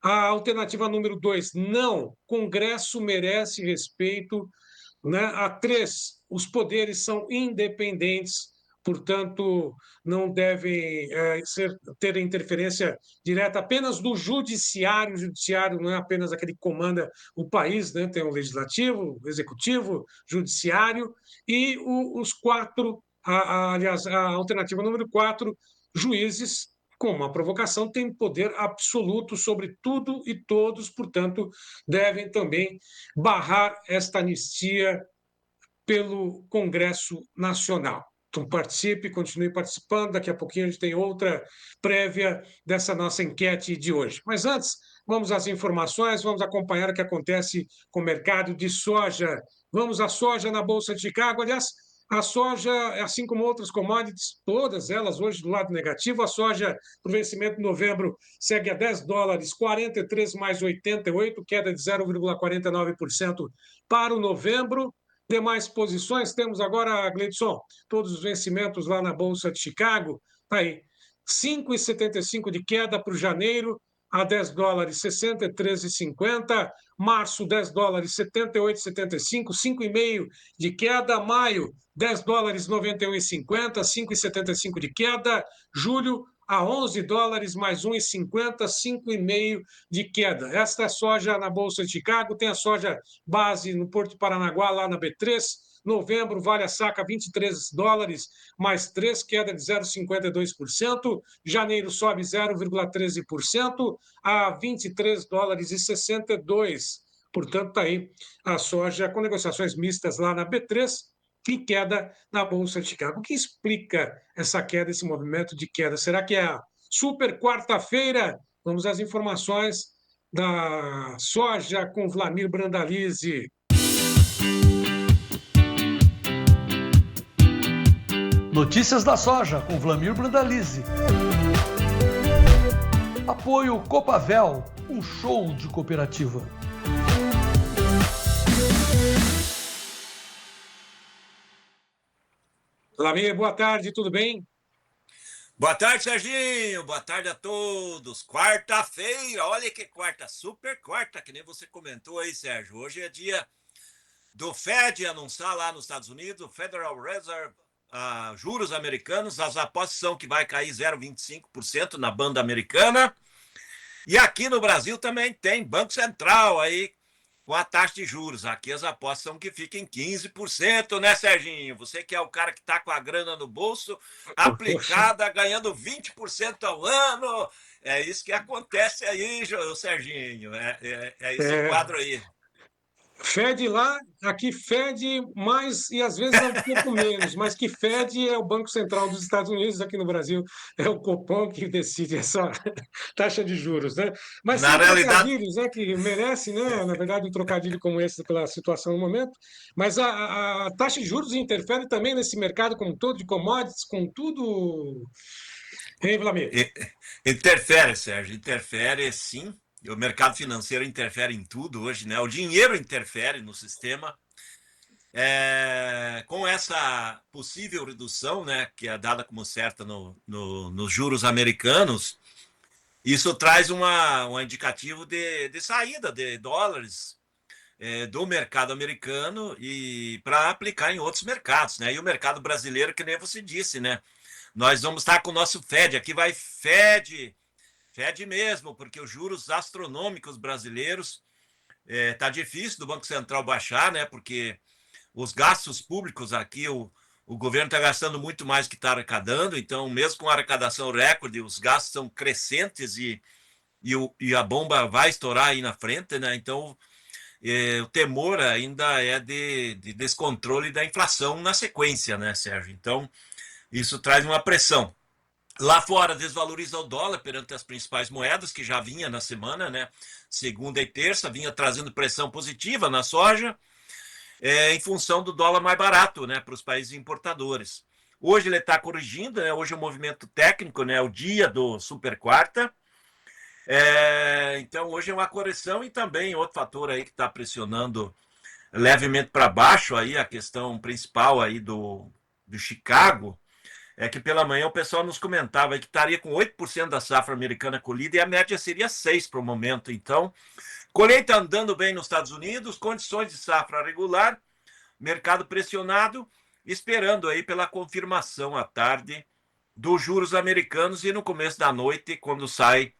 Speaker 2: A alternativa número 2, não. Congresso merece respeito, né? A 3, os poderes são independentes, portanto, não devem ter interferência direta apenas do judiciário. O judiciário não é apenas aquele que comanda o país, né? Tem o legislativo, o executivo, judiciário, e os 4, aliás, a alternativa número 4, juízes, com uma provocação, têm poder absoluto sobre tudo e todos, portanto, devem também barrar esta anistia pelo Congresso Nacional. Então, participe, continue participando. Daqui a pouquinho a gente tem outra prévia dessa nossa enquete de hoje. Mas antes, vamos às informações, vamos acompanhar o que acontece com o mercado de soja. Vamos à soja na Bolsa de Chicago. Aliás, a soja, assim como outras commodities, todas elas hoje do lado negativo. A soja, para o vencimento de novembro, segue a $10, 43 mais 88, queda de 0,49% para o novembro. Demais posições, temos agora, Gleidson, todos os vencimentos lá na Bolsa de Chicago. Está aí, 5,75 de queda para o janeiro, a $10, 63,50. Março, $10, 78,75. 5,5 de queda. Maio, $10, 91,50. 5,75 de queda. Julho, a $11 mais 1,50, 5,5 de queda. Esta é a soja na Bolsa de Chicago. Tem a soja base no Porto de Paranaguá, lá na B3. Novembro, vale a saca $23 mais 3, queda de 0,52%. Janeiro sobe 0,13% a $23,62. Portanto, está aí a soja com negociações mistas lá na B3 e queda na Bolsa de Chicago. O que explica essa queda, esse movimento de queda? Será que é a super quarta-feira? Vamos às informações da soja com Wlamir Brandalize.
Speaker 10: Notícias da soja com Wlamir Brandalize. Apoio Copavel, um show de cooperativa.
Speaker 2: Wlamir, boa tarde, tudo bem?
Speaker 11: Boa tarde, Serginho. Boa tarde a todos. Quarta-feira, olha que quarta, super quarta, que nem você comentou aí, Sérgio. Hoje é dia do Fed anunciar lá nos Estados Unidos, o Federal Reserve, juros americanos. As apostas são que vai cair 0,25% na banda americana. E aqui no Brasil também tem Banco Central aí com a taxa de juros. Aqui as apostas são que fica em 15%, né, Serginho? Você que é o cara que está com a grana no bolso aplicada, ganhando 20% ao ano. É isso que acontece aí, Serginho. É esse quadro aí.
Speaker 2: Fed lá, aqui Fed mais e às vezes é um pouco menos, mas que Fed é o Banco Central dos Estados Unidos, aqui no Brasil é o Copom que decide essa taxa de juros, né? Mas
Speaker 11: na
Speaker 2: são
Speaker 11: realidade,
Speaker 2: trocadilhos, né, que merece, né, na verdade, um trocadilho como esse pela situação no momento, mas a taxa de juros interfere também nesse mercado como um todo, de commodities, com tudo. Hein, Vlamir?
Speaker 11: Interfere, Sérgio, interfere sim. O mercado financeiro interfere em tudo hoje, né? O dinheiro interfere no sistema. Com essa possível redução, né, que é dada como certa nos juros americanos, isso traz um indicativo de saída de dólares do mercado americano e para aplicar em outros mercados, né? E o mercado brasileiro, que nem você disse, né? Nós vamos estar com o nosso Fed, aqui vai Fed mesmo, porque os juros astronômicos brasileiros tá difícil do Banco Central baixar, né? Porque os gastos públicos aqui, o governo está gastando muito mais do que está arrecadando, então, mesmo com a arrecadação recorde, os gastos são crescentes e a bomba vai estourar aí na frente, né? Então, o temor ainda é de descontrole da inflação na sequência, né, Sérgio? Então, isso traz uma pressão. Lá fora, desvaloriza o dólar perante as principais moedas, que já vinha na semana, né? Segunda e terça, vinha trazendo pressão positiva na soja, em função do dólar mais barato, né, para os países importadores. Hoje ele está corrigindo, né? Hoje é um movimento técnico, né? O dia do super quarta. Então hoje é uma correção e também outro fator aí que está pressionando levemente para baixo aí a questão principal aí do Chicago é que pela manhã o pessoal nos comentava que estaria com 8% da safra americana colhida e a média seria 6% para o momento. Então, colheita andando bem nos Estados Unidos, condições de safra regular, mercado pressionado, esperando aí pela confirmação à tarde dos juros americanos e no começo da noite, quando sai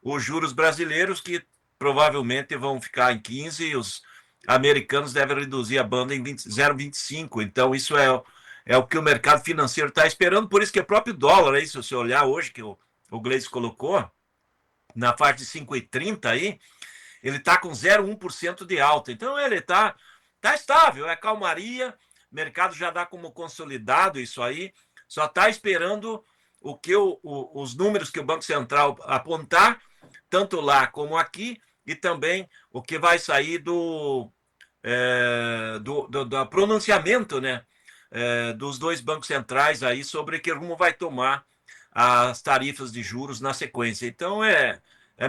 Speaker 11: os juros brasileiros, que provavelmente vão ficar em 15, e os americanos devem reduzir a banda em 0,25. Então, isso é o que o mercado financeiro está esperando, por isso que o próprio dólar, aí, se você olhar hoje, que o Gleice colocou, na faixa de 5,30 aí, ele está com 0,1% de alta. Então, ele está estável, é calmaria, o mercado já dá como consolidado isso aí, só está esperando o que os números que o Banco Central apontar, tanto lá como aqui, e também o que vai sair do pronunciamento, né, dos dois bancos centrais aí sobre que rumo vai tomar as tarifas de juros na sequência. Então, é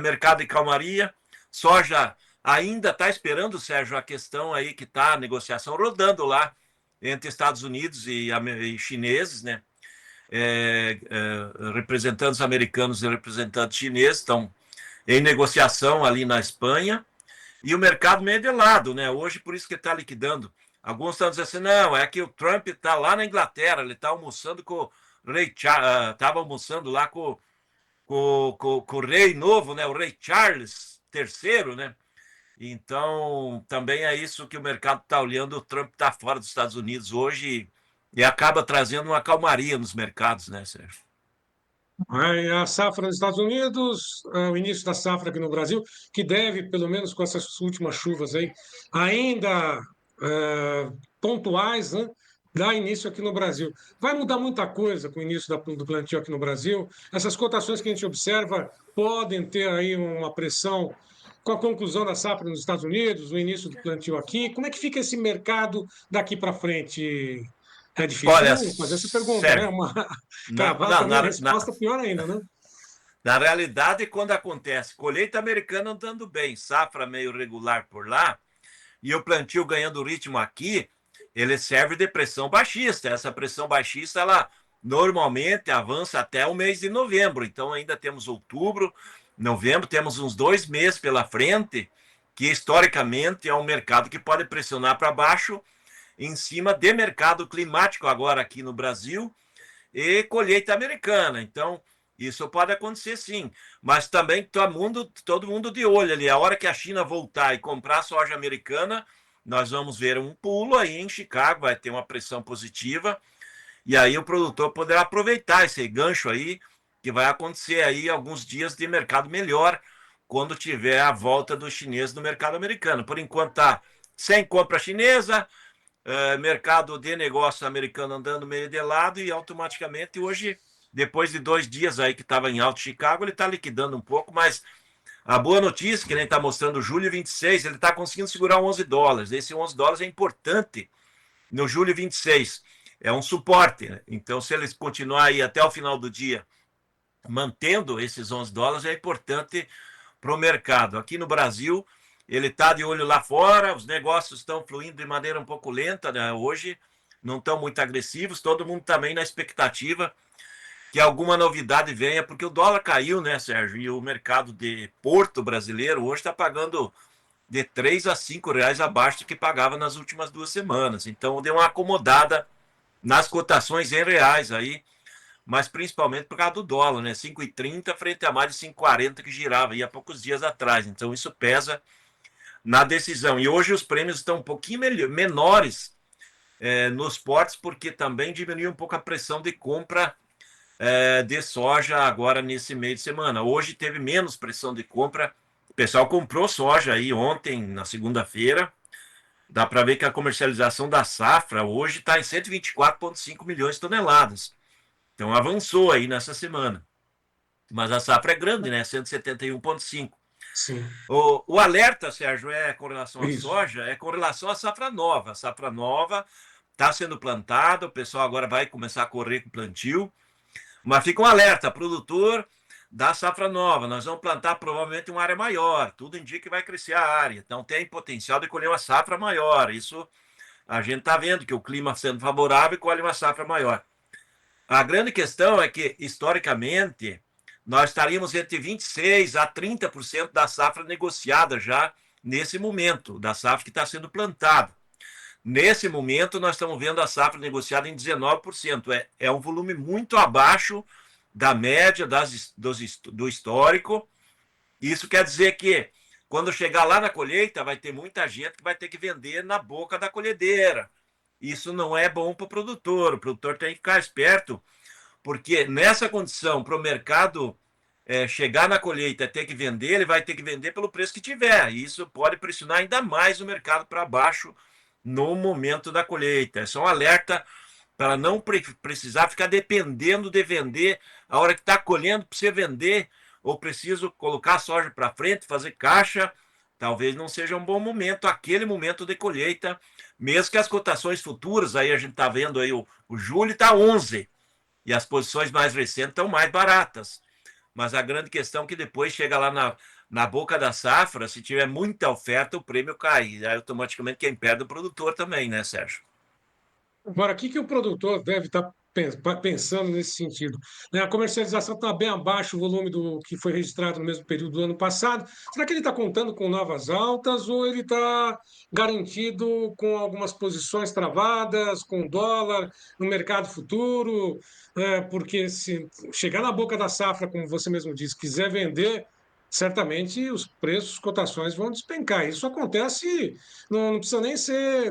Speaker 11: mercado de calmaria, soja ainda está esperando, Sérgio, a questão aí que está a negociação rodando lá entre Estados Unidos e chineses, né? Representantes americanos e representantes chineses estão em negociação ali na Espanha e o mercado meio de lado, né? Hoje, por isso que está liquidando. Alguns estão dizendo assim, não, é que o Trump está lá na Inglaterra, ele está almoçando com o rei Charles, estava almoçando lá com o rei novo, né? O rei Charles III, né? Então, também é isso que o mercado está olhando, o Trump está fora dos Estados Unidos hoje e acaba trazendo uma calmaria nos mercados, né, Sérgio?
Speaker 2: A safra nos Estados Unidos, o início da safra aqui no Brasil, que deve, pelo menos com essas últimas chuvas aí, ainda pontuais, né, dar início aqui no Brasil. Vai mudar muita coisa com o início do plantio aqui no Brasil. Essas cotações que a gente observa podem ter aí uma pressão com a conclusão da safra nos Estados Unidos, o início do plantio aqui. Como é que fica esse mercado daqui para frente? É difícil fazer essa pergunta,
Speaker 11: Sérgio,
Speaker 2: né? Cravar também a resposta pior ainda, né?
Speaker 11: Na realidade, quando acontece colheita americana andando bem, safra meio regular por lá, e o plantio ganhando ritmo aqui, ele serve de pressão baixista. Essa pressão baixista, ela normalmente avança até o mês de novembro. Então, ainda temos outubro, novembro, temos uns 2 meses pela frente, que historicamente é um mercado que pode pressionar para baixo em cima de mercado climático agora aqui no Brasil e colheita americana. Então, isso pode acontecer sim, mas também todo mundo de olho ali. A hora que a China voltar e comprar soja americana, nós vamos ver um pulo aí em Chicago, vai ter uma pressão positiva, e aí o produtor poderá aproveitar esse gancho aí, que vai acontecer aí alguns dias de mercado melhor, quando tiver a volta dos chineses no mercado americano. Por enquanto está sem compra chinesa, mercado de negócio americano andando meio de lado e automaticamente hoje, depois de 2 dias aí que estava em alto Chicago, ele está liquidando um pouco, mas a boa notícia que ele está mostrando julho 26, ele está conseguindo segurar $11. Esse $11 é importante no julho 26, é um suporte, né? Então se eles continuar aí até o final do dia mantendo esses $11, é importante para o mercado. Aqui no Brasil, ele está de olho lá fora, os negócios estão fluindo de maneira um pouco lenta, né? Hoje não estão muito agressivos, todo mundo também na expectativa que alguma novidade venha, porque o dólar caiu, né, Sérgio? E o mercado de Porto brasileiro hoje está pagando de 3 a 5 reais abaixo do que pagava nas últimas 2 semanas. Então deu uma acomodada nas cotações em reais aí, mas principalmente por causa do dólar, né? 5,30 frente a mais de 5,40 que girava aí há poucos dias atrás. Então isso pesa na decisão. E hoje os prêmios estão um pouquinho menores nos portos, porque também diminuiu um pouco a pressão de compra de soja agora nesse meio de semana. Hoje teve menos pressão de compra. O pessoal comprou soja aí ontem, na segunda-feira. Dá para ver que a comercialização da safra hoje está em 124,5 milhões de toneladas. Então avançou aí nessa semana. Mas a safra é grande, né? 171,5.
Speaker 2: Sim.
Speaker 11: O alerta, Sérgio, com relação à
Speaker 2: Isso.
Speaker 11: soja, é com relação à safra nova. A safra nova está sendo plantada, o pessoal agora vai começar a correr com o plantio. Mas fica um alerta, produtor da safra nova. Nós vamos plantar provavelmente uma área maior. Tudo indica que vai crescer a área. Então tem potencial de colher uma safra maior. Isso a gente está vendo que o clima sendo favorável colhe uma safra maior. A grande questão é que, historicamente, nós estaríamos entre 26% a 30% da safra negociada já nesse momento, da safra que está sendo plantada. Nesse momento, nós estamos vendo a safra negociada em 19%. É um volume muito abaixo da média do histórico. Isso quer dizer que, quando chegar lá na colheita, vai ter muita gente que vai ter que vender na boca da colhedeira. Isso não é bom para o produtor. O produtor tem que ficar esperto, porque nessa condição, para o mercado chegar na colheita e ter que vender, ele vai ter que vender pelo preço que tiver. E isso pode pressionar ainda mais o mercado para baixo no momento da colheita. É só um alerta para não precisar ficar dependendo de vender a hora que está colhendo para você vender, ou preciso colocar a soja para frente, fazer caixa. Talvez não seja um bom momento, aquele momento de colheita, mesmo que as cotações futuras, aí a gente está vendo aí o julho está 11, e as posições mais recentes estão mais baratas. Mas a grande questão é que depois chega lá na boca da safra, se tiver muita oferta, o prêmio cai. E aí, automaticamente, quem perde é o produtor também, né, Sérgio?
Speaker 2: Agora, o que o produtor deve estar pensando nesse sentido? Né, a comercialização está bem abaixo do volume do que foi registrado no mesmo período do ano passado. Será que ele está contando com novas altas ou ele está garantido com algumas posições travadas, com dólar no mercado futuro? Porque se chegar na boca da safra, como você mesmo disse, quiser vender, certamente os preços, cotações vão despencar. Isso acontece, não precisa nem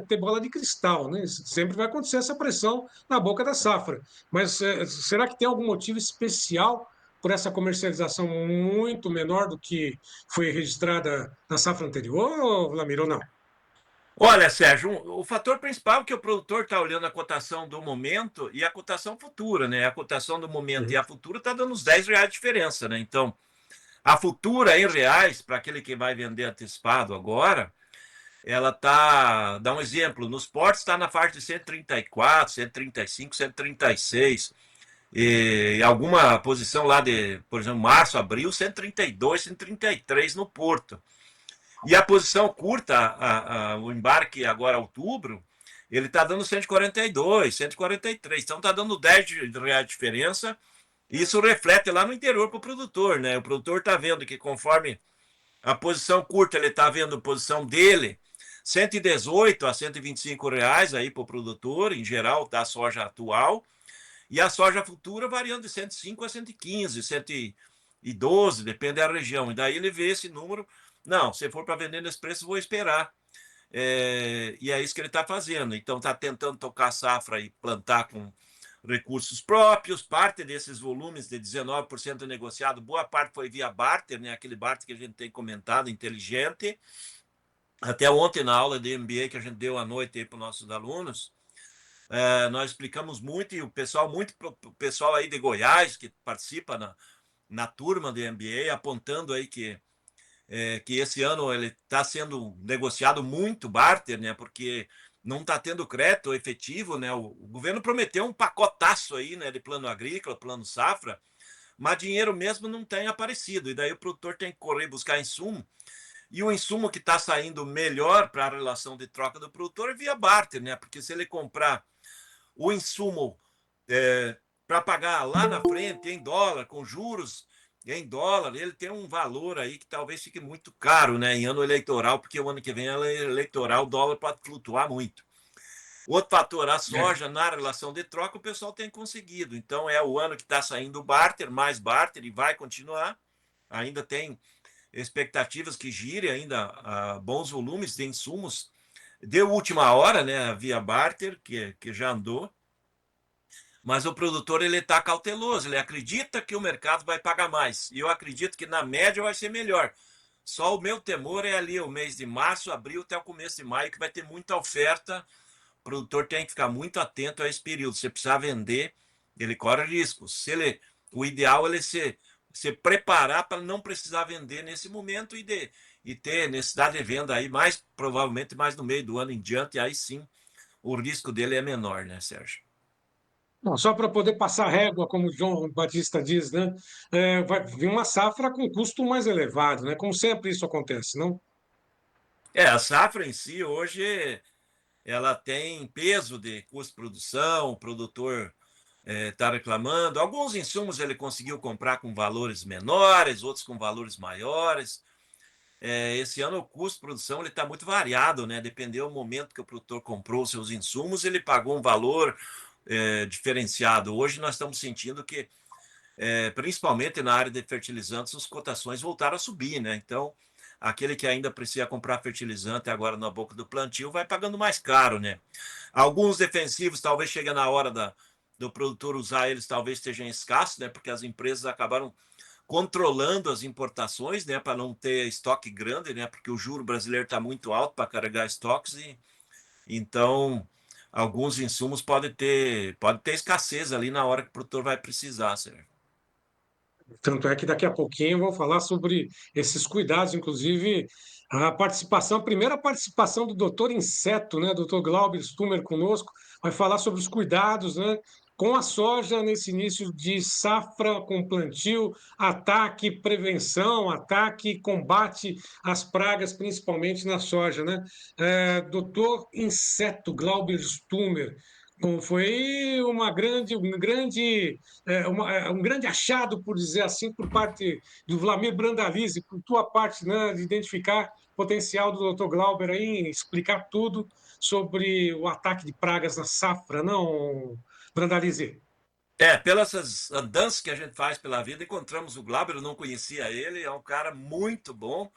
Speaker 2: ter bola de cristal, né? Sempre vai acontecer essa pressão na boca da safra. Mas será que tem algum motivo especial por essa comercialização muito menor do que foi registrada na safra anterior, Lamiro, ou não?
Speaker 11: Olha, Sérgio, o fator principal é que o produtor está olhando a cotação do momento e a cotação futura, né? A cotação do momento e a futura está dando uns 10 reais de diferença, né? Então, a futura em reais, para aquele que vai vender antecipado agora, ela está, dá um exemplo, nos portos está na faixa de 134, 135, 136, e alguma posição lá de, por exemplo, março, abril, 132, 133 no porto. E a posição curta, o embarque agora outubro, ele está dando 142, 143, então está dando 10 reais de diferença. Isso reflete lá no interior para o produtor, né? O produtor está vendo que conforme a posição curta, ele está vendo a posição dele, 118 a 125 reais aí para o produtor, em geral, da soja atual, e a soja futura variando de 105 a 115, 112, depende da região. E daí ele vê esse número, não, se for para vender nesse preço, vou esperar. E é isso que ele está fazendo. Então está tentando tocar a safra e plantar com recursos próprios. Parte desses volumes de 19% negociado, boa parte foi via barter, né? Aquele barter que a gente tem comentado, inteligente. Até ontem, na aula de MBA que a gente deu à noite para os nossos alunos, nós explicamos muito, e o pessoal aí de Goiás, que participa na turma de MBA, apontando aí que esse ano ele está sendo negociado muito barter, né? Porque não está tendo crédito efetivo, né? O governo prometeu um pacotaço aí, né? De plano agrícola, plano safra, mas dinheiro mesmo não tem aparecido. E daí o produtor tem que correr buscar insumo. E o insumo que está saindo melhor para a relação de troca do produtor é via barter, né? Porque se ele comprar o insumo para pagar lá na frente em dólar, com juros em dólar, ele tem um valor aí que talvez fique muito caro, né, em ano eleitoral, porque o ano que vem é eleitoral, o dólar pode flutuar muito. Outro fator, a soja na relação de troca, o pessoal tem conseguido. Então, é o ano que está saindo barter, mais barter, e vai continuar. Ainda tem expectativas que gire ainda bons volumes de insumos de última hora, né, via barter, que já andou. Mas o produtor ele está cauteloso, ele acredita que o mercado vai pagar mais. E eu acredito que na média vai ser melhor. Só o meu temor é ali o mês de março, abril até o começo de maio, que vai ter muita oferta. O produtor tem que ficar muito atento a esse período. Se precisar vender, ele corre risco. O ideal é ele se preparar para não precisar vender nesse momento e ter necessidade de venda aí, provavelmente mais no meio do ano em diante, e aí sim o risco dele é menor, né, Sérgio?
Speaker 2: Não, só para poder passar régua, como o João Batista diz, né? Vai vir uma safra com custo mais elevado, né? Como sempre isso acontece, não?
Speaker 11: A safra em si hoje ela tem peso de custo de produção, o produtor está reclamando. Alguns insumos ele conseguiu comprar com valores menores, outros com valores maiores. Esse ano o custo de produção ele está muito variado, né? Dependeu do momento que o produtor comprou os seus insumos, ele pagou um valor diferenciado. Hoje nós estamos sentindo que, principalmente na área de fertilizantes, as cotações voltaram a subir, né? Então, aquele que ainda precisa comprar fertilizante agora na boca do plantio vai pagando mais caro, né? Alguns defensivos talvez chegue na hora do produtor usar eles, talvez estejam escassos, né? Porque as empresas acabaram controlando as importações, né? Para não ter estoque grande, né? Porque o juro brasileiro está muito alto para carregar estoques e então alguns insumos pode ter escassez ali na hora que o produtor vai precisar, Sérgio.
Speaker 2: Tanto é que daqui a pouquinho eu vou falar sobre esses cuidados, inclusive a primeira participação do doutor Inseto, né? Doutor Glauber Stumer conosco, vai falar sobre os cuidados, né? Com a soja nesse início de safra com plantio, ataque, prevenção, ataque, combate às pragas, principalmente na soja, né? Doutor Inseto Glauber Stumer, foi um grande achado, por dizer assim, por parte do Vlamir Brandalize, por tua parte, né, de identificar o potencial do Dr. Glauber aí, em explicar tudo sobre o ataque de pragas na safra, não, Brandalize?
Speaker 11: Pelas andanças que a gente faz pela vida, encontramos o Glauber, eu não conhecia ele, é um cara muito bom.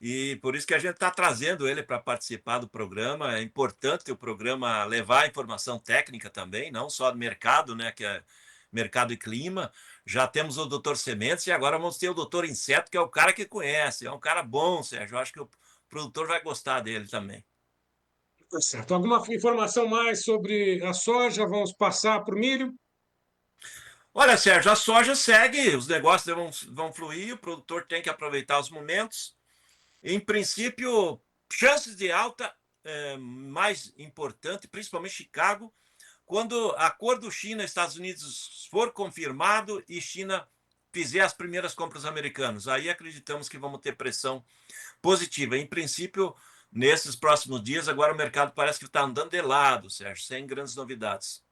Speaker 11: E por isso que a gente está trazendo ele para participar do programa. É importante o programa levar informação técnica também, não só do mercado, né, que é mercado e clima. Já temos o doutor Sementes e agora vamos ter o doutor Inseto, que é o cara que conhece. É um cara bom, Sérgio. Eu acho que o produtor vai gostar dele também.
Speaker 2: Tá certo. Alguma informação mais sobre a soja? Vamos passar para o milho?
Speaker 11: Olha, Sérgio, a soja segue, os negócios vão fluir, o produtor tem que aproveitar os momentos. Em princípio, chances de alta mais importante, principalmente Chicago, quando acordo China-Estados Unidos for confirmado e China fizer as primeiras compras americanas. Aí acreditamos que vamos ter pressão positiva. Em princípio, nesses próximos dias, agora o mercado parece que está andando de lado, Sérgio, sem grandes novidades.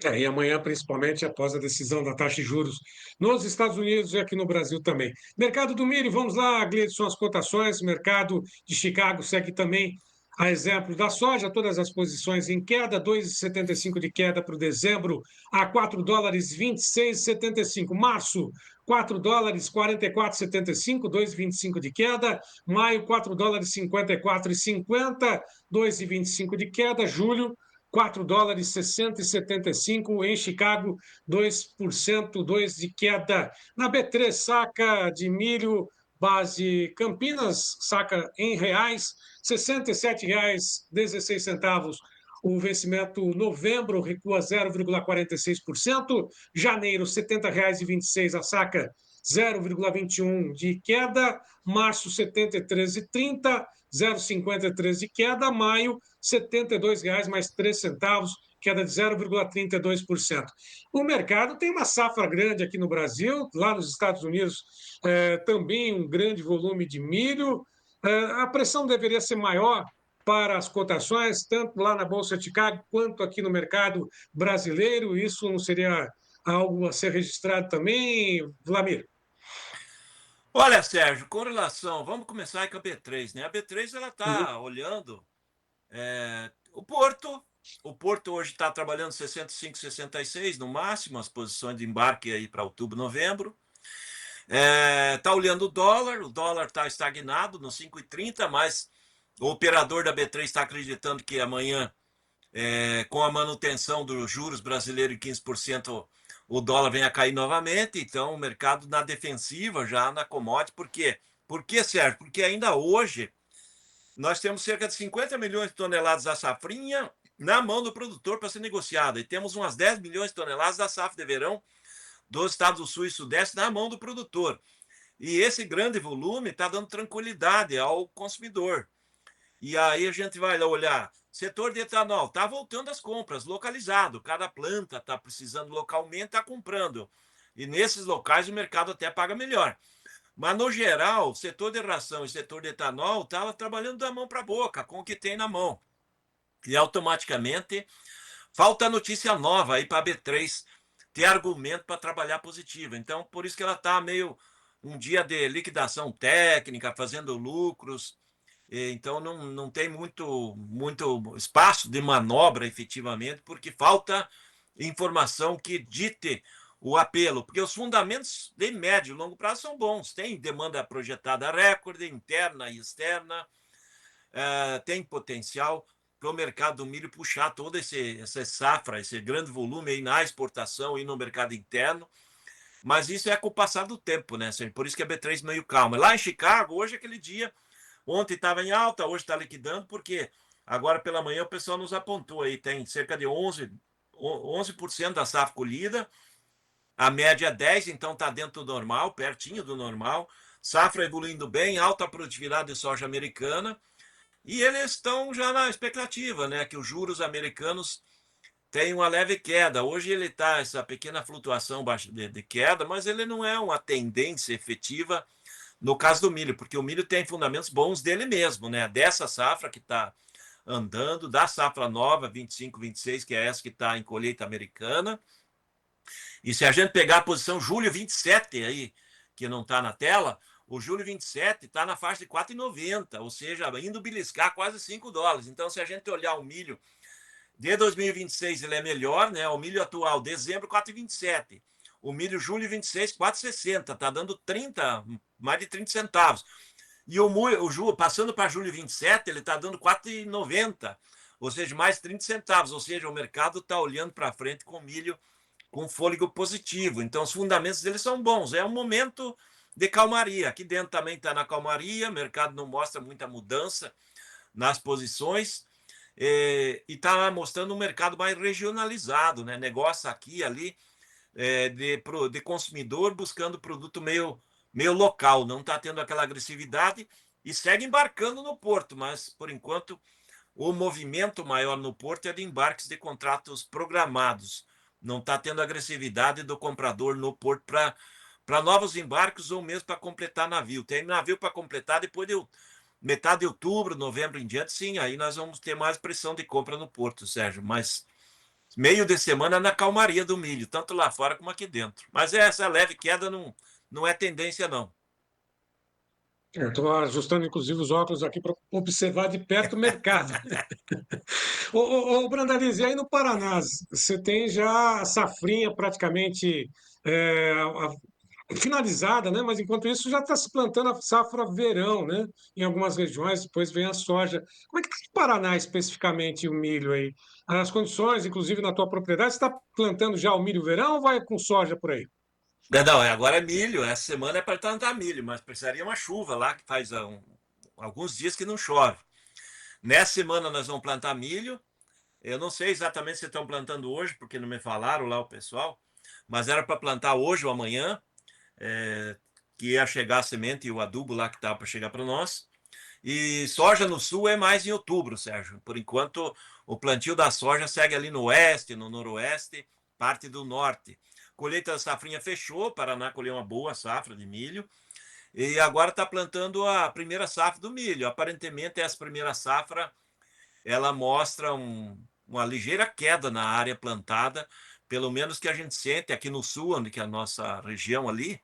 Speaker 2: E amanhã, principalmente, após a decisão da taxa de juros nos Estados Unidos e aqui no Brasil também. Mercado do milho, vamos lá, Gleidson, as cotações. O mercado de Chicago segue também a exemplo da soja, todas as posições em queda, 2,75 de queda para o dezembro, a 4 dólares 26,75. Março, 4 dólares 44,75, 2,25 de queda. Maio, 4 dólares 54,50, 2,25 de queda. Julho, 4 dólares 60,75 em Chicago, 2%, 2 de queda. Na B3, saca de milho, base Campinas, saca em reais, R$ 67,16. O vencimento novembro recua 0,46%, janeiro R$ 70,26 a saca, 0,21 de queda, março R$ 73,30, 0,53 de queda, maio R$ 72,00 mais 3 centavos, queda de 0,32%. O mercado tem uma safra grande aqui no Brasil, lá nos Estados Unidos também um grande volume de milho. A pressão deveria ser maior para as cotações, tanto lá na Bolsa de Chicago quanto aqui no mercado brasileiro. Isso não seria algo a ser registrado também, Vlamir?
Speaker 11: Olha, Sérgio, com relação, vamos começar aí com a B3, né? A B3 ela
Speaker 2: Uhum.
Speaker 11: está olhando o Porto. O Porto hoje está trabalhando 65, 66 no máximo, as posições de embarque aí para outubro, novembro. Está olhando o dólar está estagnado no 5,30, mas o operador da B3 está acreditando que amanhã, com a manutenção dos juros brasileiros em 15%, o dólar venha a cair novamente. Então, o mercado na defensiva já na commodity. Por quê? Por que, Sérgio? Porque ainda hoje nós temos cerca de 50 milhões de toneladas da safrinha na mão do produtor para ser negociada. E temos umas 10 milhões de toneladas da safra de verão dos estados do Sul e Sudeste na mão do produtor. E esse grande volume está dando tranquilidade ao consumidor. E aí a gente vai olhar, setor de etanol, está voltando às compras, localizado. Cada planta está precisando localmente, está comprando. E nesses locais o mercado até paga melhor. Mas, no geral, o setor de ração e setor de etanol estava trabalhando da mão para a boca, com o que tem na mão. E automaticamente falta notícia nova aí para a B3 ter argumento para trabalhar positivo. Então, por isso que ela está meio um dia de liquidação técnica, fazendo lucros. Então, não tem muito espaço de manobra, efetivamente, porque falta informação que dite o apelo, porque os fundamentos de médio e longo prazo são bons. Tem demanda projetada recorde, interna e externa, tem potencial para o mercado do milho puxar toda essa safra, esse grande volume aí na exportação e no mercado interno. Mas isso é com o passar do tempo, né? Por isso que a B3 meio calma. Lá em Chicago, hoje é aquele dia, ontem estava em alta, hoje está liquidando, porque agora pela manhã o pessoal nos apontou aí, tem cerca de 11% da safra colhida, a média é 10%, então está dentro do normal, pertinho do normal, safra evoluindo bem, alta produtividade de soja americana, e eles estão já na expectativa, né, que os juros americanos têm uma leve queda. Hoje ele está essa pequena flutuação de queda, mas ele não é uma tendência efetiva no caso do milho, porque o milho tem fundamentos bons dele mesmo, né, dessa safra que está andando, da safra nova, 25, 26, que é essa que está em colheita americana. E se a gente pegar a posição julho 27 aí, que não está na tela, o julho 27 está na faixa de 4,90, ou seja, indo beliscar quase $5. Então, se a gente olhar o milho de 2026, ele é melhor, né? O milho atual, dezembro, 4,27. O milho julho 26, 4,60. Está dando mais de 30 centavos. E passando para julho 27, ele está dando 4,90, ou seja, mais 30 centavos. Ou seja, o mercado está olhando para frente com milho com fôlego positivo. Então, os fundamentos deles são bons. É um momento de calmaria. Aqui dentro também está na calmaria, o mercado não mostra muita mudança nas posições e está mostrando um mercado mais regionalizado, né? Negócio aqui e ali de consumidor buscando produto meio local, não está tendo aquela agressividade e segue embarcando no porto, mas, por enquanto, o movimento maior no porto é de embarques de contratos programados. Não está tendo agressividade do comprador no porto para novos embarques ou mesmo para completar navio. Tem navio para completar depois de metade de outubro, novembro em diante, sim, aí nós vamos ter mais pressão de compra no porto, Sérgio, mas meio de semana na calmaria do milho, tanto lá fora como aqui dentro. Mas essa leve queda não é tendência, não.
Speaker 2: Estou ajustando, inclusive, os óculos aqui para observar de perto o mercado. Brandalize, aí no Paraná, você tem já a safrinha praticamente finalizada, né? Mas enquanto isso já está se plantando a safra verão, né? Em algumas regiões, depois vem a soja. Como é que está no Paraná especificamente o milho aí? As condições, inclusive na tua propriedade, você está plantando já o milho verão ou vai com soja por aí?
Speaker 11: Não, agora é milho. Essa semana é para plantar milho, mas precisaria uma chuva lá, que faz alguns dias que não chove. Nessa semana nós vamos plantar milho. Eu não sei exatamente se estão plantando hoje, porque não me falaram lá o pessoal, mas era para plantar hoje ou amanhã, que ia chegar a semente e o adubo lá que estava para chegar para nós. E soja no sul é mais em outubro, Sérgio. Por enquanto, o plantio da soja segue ali no oeste, no noroeste, parte do norte. Colheita da safrinha fechou, Paraná colheu uma boa safra de milho. E agora está plantando a primeira safra do milho. Aparentemente, essa primeira safra ela mostra uma ligeira queda na área plantada, pelo menos que a gente sente aqui no sul, onde que é a nossa região ali,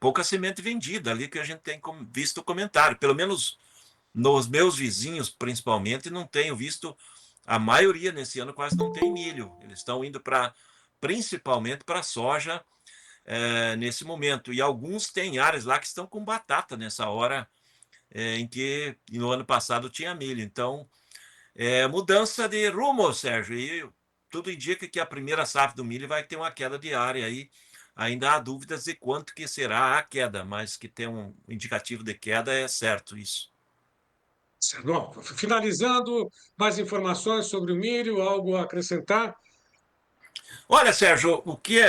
Speaker 11: pouca semente vendida ali que a gente tem visto comentário. Pelo menos nos meus vizinhos, principalmente, não tenho visto. A maioria nesse ano quase não tem milho. Eles estão indo principalmente para soja nesse momento. E alguns têm áreas lá que estão com batata nessa hora em que no ano passado tinha milho. Então, mudança de rumo, Sérgio. E tudo indica que a primeira safra do milho vai ter uma queda de área aí. Ainda há dúvidas de quanto que será a queda, mas que tem um indicativo de queda é certo isso.
Speaker 2: Bom, finalizando, mais informações sobre o milho, algo a acrescentar?
Speaker 11: Olha, Sérgio, o que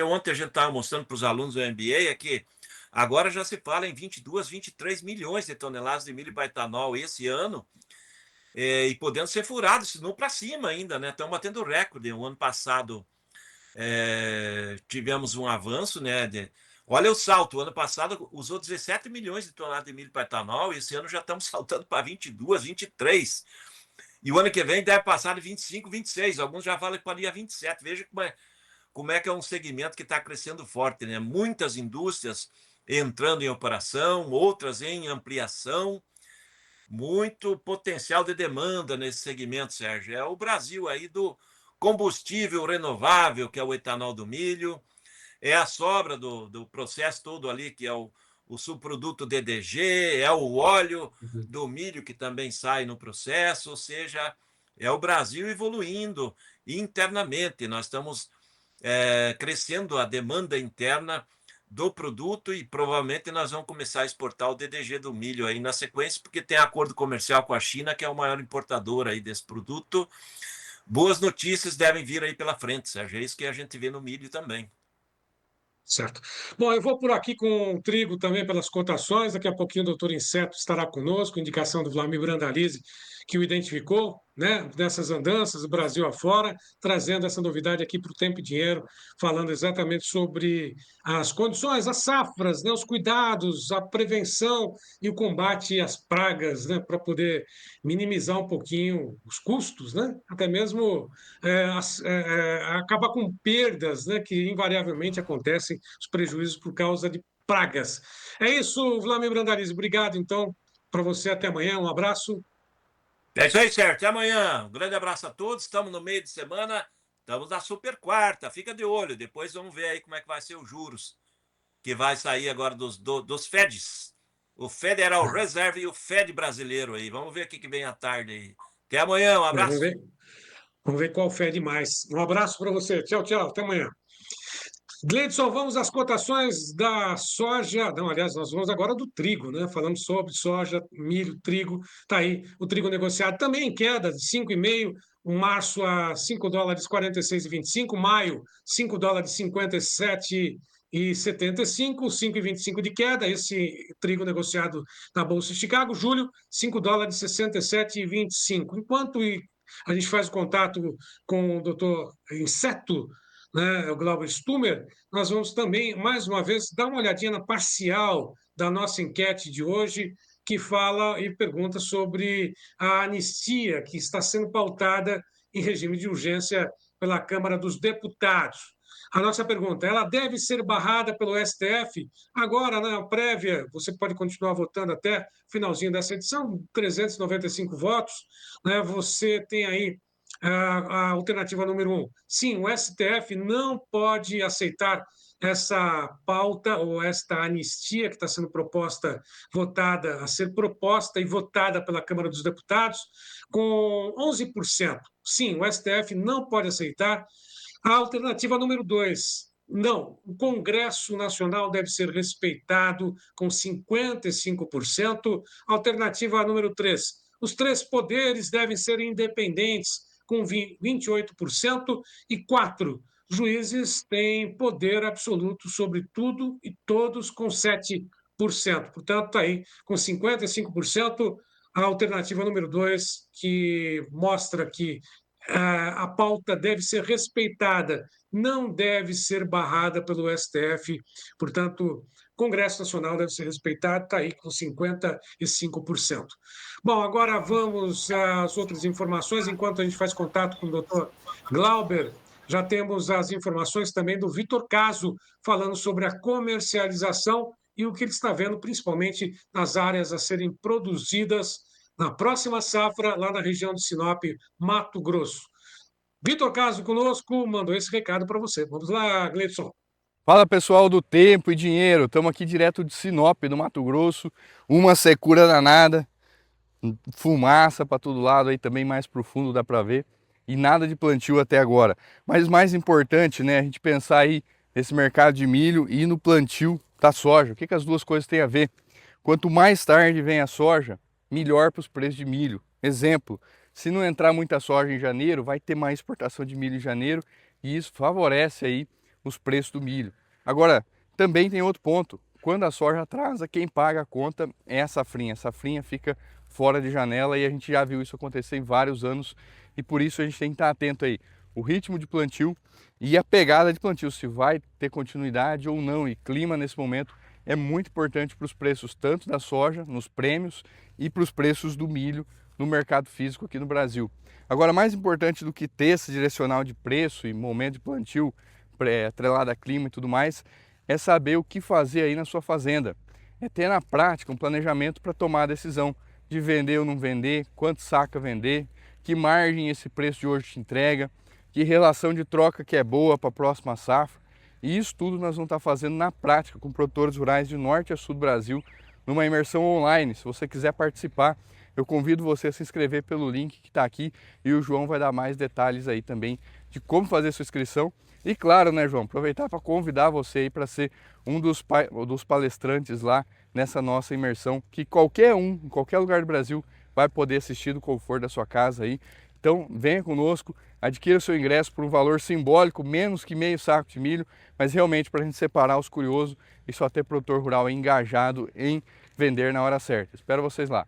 Speaker 11: ontem a gente estava mostrando para os alunos do MBA é que agora já se fala em 22, 23 milhões de toneladas de milho para etanol esse ano, e podendo ser furado, se não para cima ainda, né? Estão batendo recorde. O ano passado tivemos um avanço, né? Olha o salto, o ano passado usou 17 milhões de toneladas de milho para etanol, e esse ano já estamos saltando para 22, 23. E o ano que vem deve passar de 25, 26. Alguns já falam que pode ir a 27. Veja como é que é um segmento que está crescendo forte, né? Muitas indústrias entrando em operação, outras em ampliação, muito potencial de demanda nesse segmento, Sérgio. É o Brasil aí do combustível renovável, que é o etanol do milho, é a sobra do processo todo ali, que é o subproduto DDG, é o óleo do milho que também sai no processo, ou seja, é o Brasil evoluindo internamente. Nós estamos crescendo a demanda interna do produto e provavelmente nós vamos começar a exportar o DDG do milho aí na sequência, porque tem acordo comercial com a China, que é o maior importador aí desse produto. Boas notícias devem vir aí pela frente, Sérgio. É isso que a gente vê no milho também.
Speaker 2: Certo. Bom, eu vou por aqui com o trigo também pelas cotações. Daqui a pouquinho o doutor Inseto estará conosco, indicação do Vlamir Brandalize, que o identificou, né, nessas andanças do Brasil afora, trazendo essa novidade aqui para o Tempo e Dinheiro, falando exatamente sobre as condições, as safras, né, os cuidados, a prevenção e o combate às pragas, né, para poder minimizar um pouquinho os custos, né, até mesmo acabar com perdas, né, que invariavelmente acontecem, os prejuízos por causa de pragas. É isso, Vlamir Brandalize. Obrigado, então, para você. Até amanhã. Um abraço.
Speaker 11: É isso aí, certo. Até amanhã. Um grande abraço a todos. Estamos no meio de semana. Estamos na super quarta. Fica de olho. Depois vamos ver aí como é que vai ser os juros que vai sair agora dos FEDs. O Federal Reserve e o Fed brasileiro aí. Vamos ver o que vem à tarde aí. Até amanhã. Um abraço.
Speaker 2: Vamos ver qual fede mais. Um abraço para você. Tchau, tchau. Até amanhã. Gleidson, vamos às cotações da soja. Não, aliás, nós vamos agora do trigo, né? Falamos sobre soja, milho, trigo. Está aí o trigo negociado também em queda de 5,5. Março a 5 dólares 46,25. Maio, 5 dólares 57,75. 5,25 de queda. Esse trigo negociado na Bolsa de Chicago. Julho, 5 dólares 67,25. Enquanto a gente faz o contato com o doutor Inseto, né, o Glauber Stumer, nós vamos também, mais uma vez, dar uma olhadinha na parcial da nossa enquete de hoje, que fala e pergunta sobre a anistia que está sendo pautada em regime de urgência pela Câmara dos Deputados. A nossa pergunta, ela deve ser barrada pelo STF? Agora, na prévia, você pode continuar votando até o finalzinho dessa edição, 395 votos, né, você tem aí a alternativa número 1. Sim, o STF não pode aceitar essa pauta ou esta anistia que está sendo proposta, votada, a ser proposta e votada pela Câmara dos Deputados, com 11%. Sim, o STF não pode aceitar. A alternativa número 2. Não, o Congresso Nacional deve ser respeitado com 55%. Alternativa número 3. Os três poderes devem ser independentes, com 28%, e 4. Juízes têm poder absoluto sobre tudo e todos, com 7%. Portanto, está aí, com 55%, a alternativa número 2, que mostra que a pauta deve ser respeitada, não deve ser barrada pelo STF. Portanto, o Congresso Nacional deve ser respeitado, está aí com 55%. Bom, agora vamos às outras informações. Enquanto a gente faz contato com o doutor Glauber, já temos as informações também do Vitor Caso, falando sobre a comercialização e o que ele está vendo, principalmente nas áreas a serem produzidas na próxima safra, lá na região de Sinop, Mato Grosso. Vitor Caso conosco, mandou esse recado para você. Vamos lá, Gleidson.
Speaker 12: Fala pessoal do Tempo e Dinheiro, estamos aqui direto de Sinop, do Mato Grosso, uma secura danada, fumaça para todo lado, aí também mais profundo dá para ver, e nada de plantio até agora. Mas mais importante, né, a gente pensar aí nesse mercado de milho e no plantio da soja. O que as duas coisas têm a ver? Quanto mais tarde vem a soja, melhor para os preços de milho. Exemplo, se não entrar muita soja em janeiro, vai ter mais exportação de milho em janeiro e isso favorece aí os preços do milho. Agora, também tem outro ponto. Quando a soja atrasa, quem paga a conta é a safrinha. A safrinha fica fora de janela e a gente já viu isso acontecer em vários anos e por isso a gente tem que estar atento aí. O ritmo de plantio e a pegada de plantio, se vai ter continuidade ou não. E clima nesse momento é muito importante para os preços tanto da soja, nos prêmios, e para os preços do milho no mercado físico aqui no Brasil. Agora, mais importante do que ter esse direcional de preço e momento de plantio atrelado a clima e tudo mais, é saber o que fazer aí na sua fazenda. É ter na prática um planejamento para tomar a decisão de vender ou não vender, quanto saca vender, que margem esse preço de hoje te entrega, que relação de troca que é boa para a próxima safra. E isso tudo nós vamos estar fazendo na prática com produtores rurais de norte a sul do Brasil, numa imersão online. Se você quiser participar, eu convido você a se inscrever pelo link que está aqui e o João vai dar mais detalhes aí também de como fazer sua inscrição. E claro, né, João, aproveitar para convidar você aí para ser um dos palestrantes lá nessa nossa imersão, que qualquer um, em qualquer lugar do Brasil, vai poder assistir do conforto da sua casa aí. Então, venha conosco, adquira o seu ingresso por um valor simbólico, menos que meio saco de milho, mas realmente para a gente separar os curiosos e só ter produtor rural engajado em vender na hora certa. Espero vocês lá.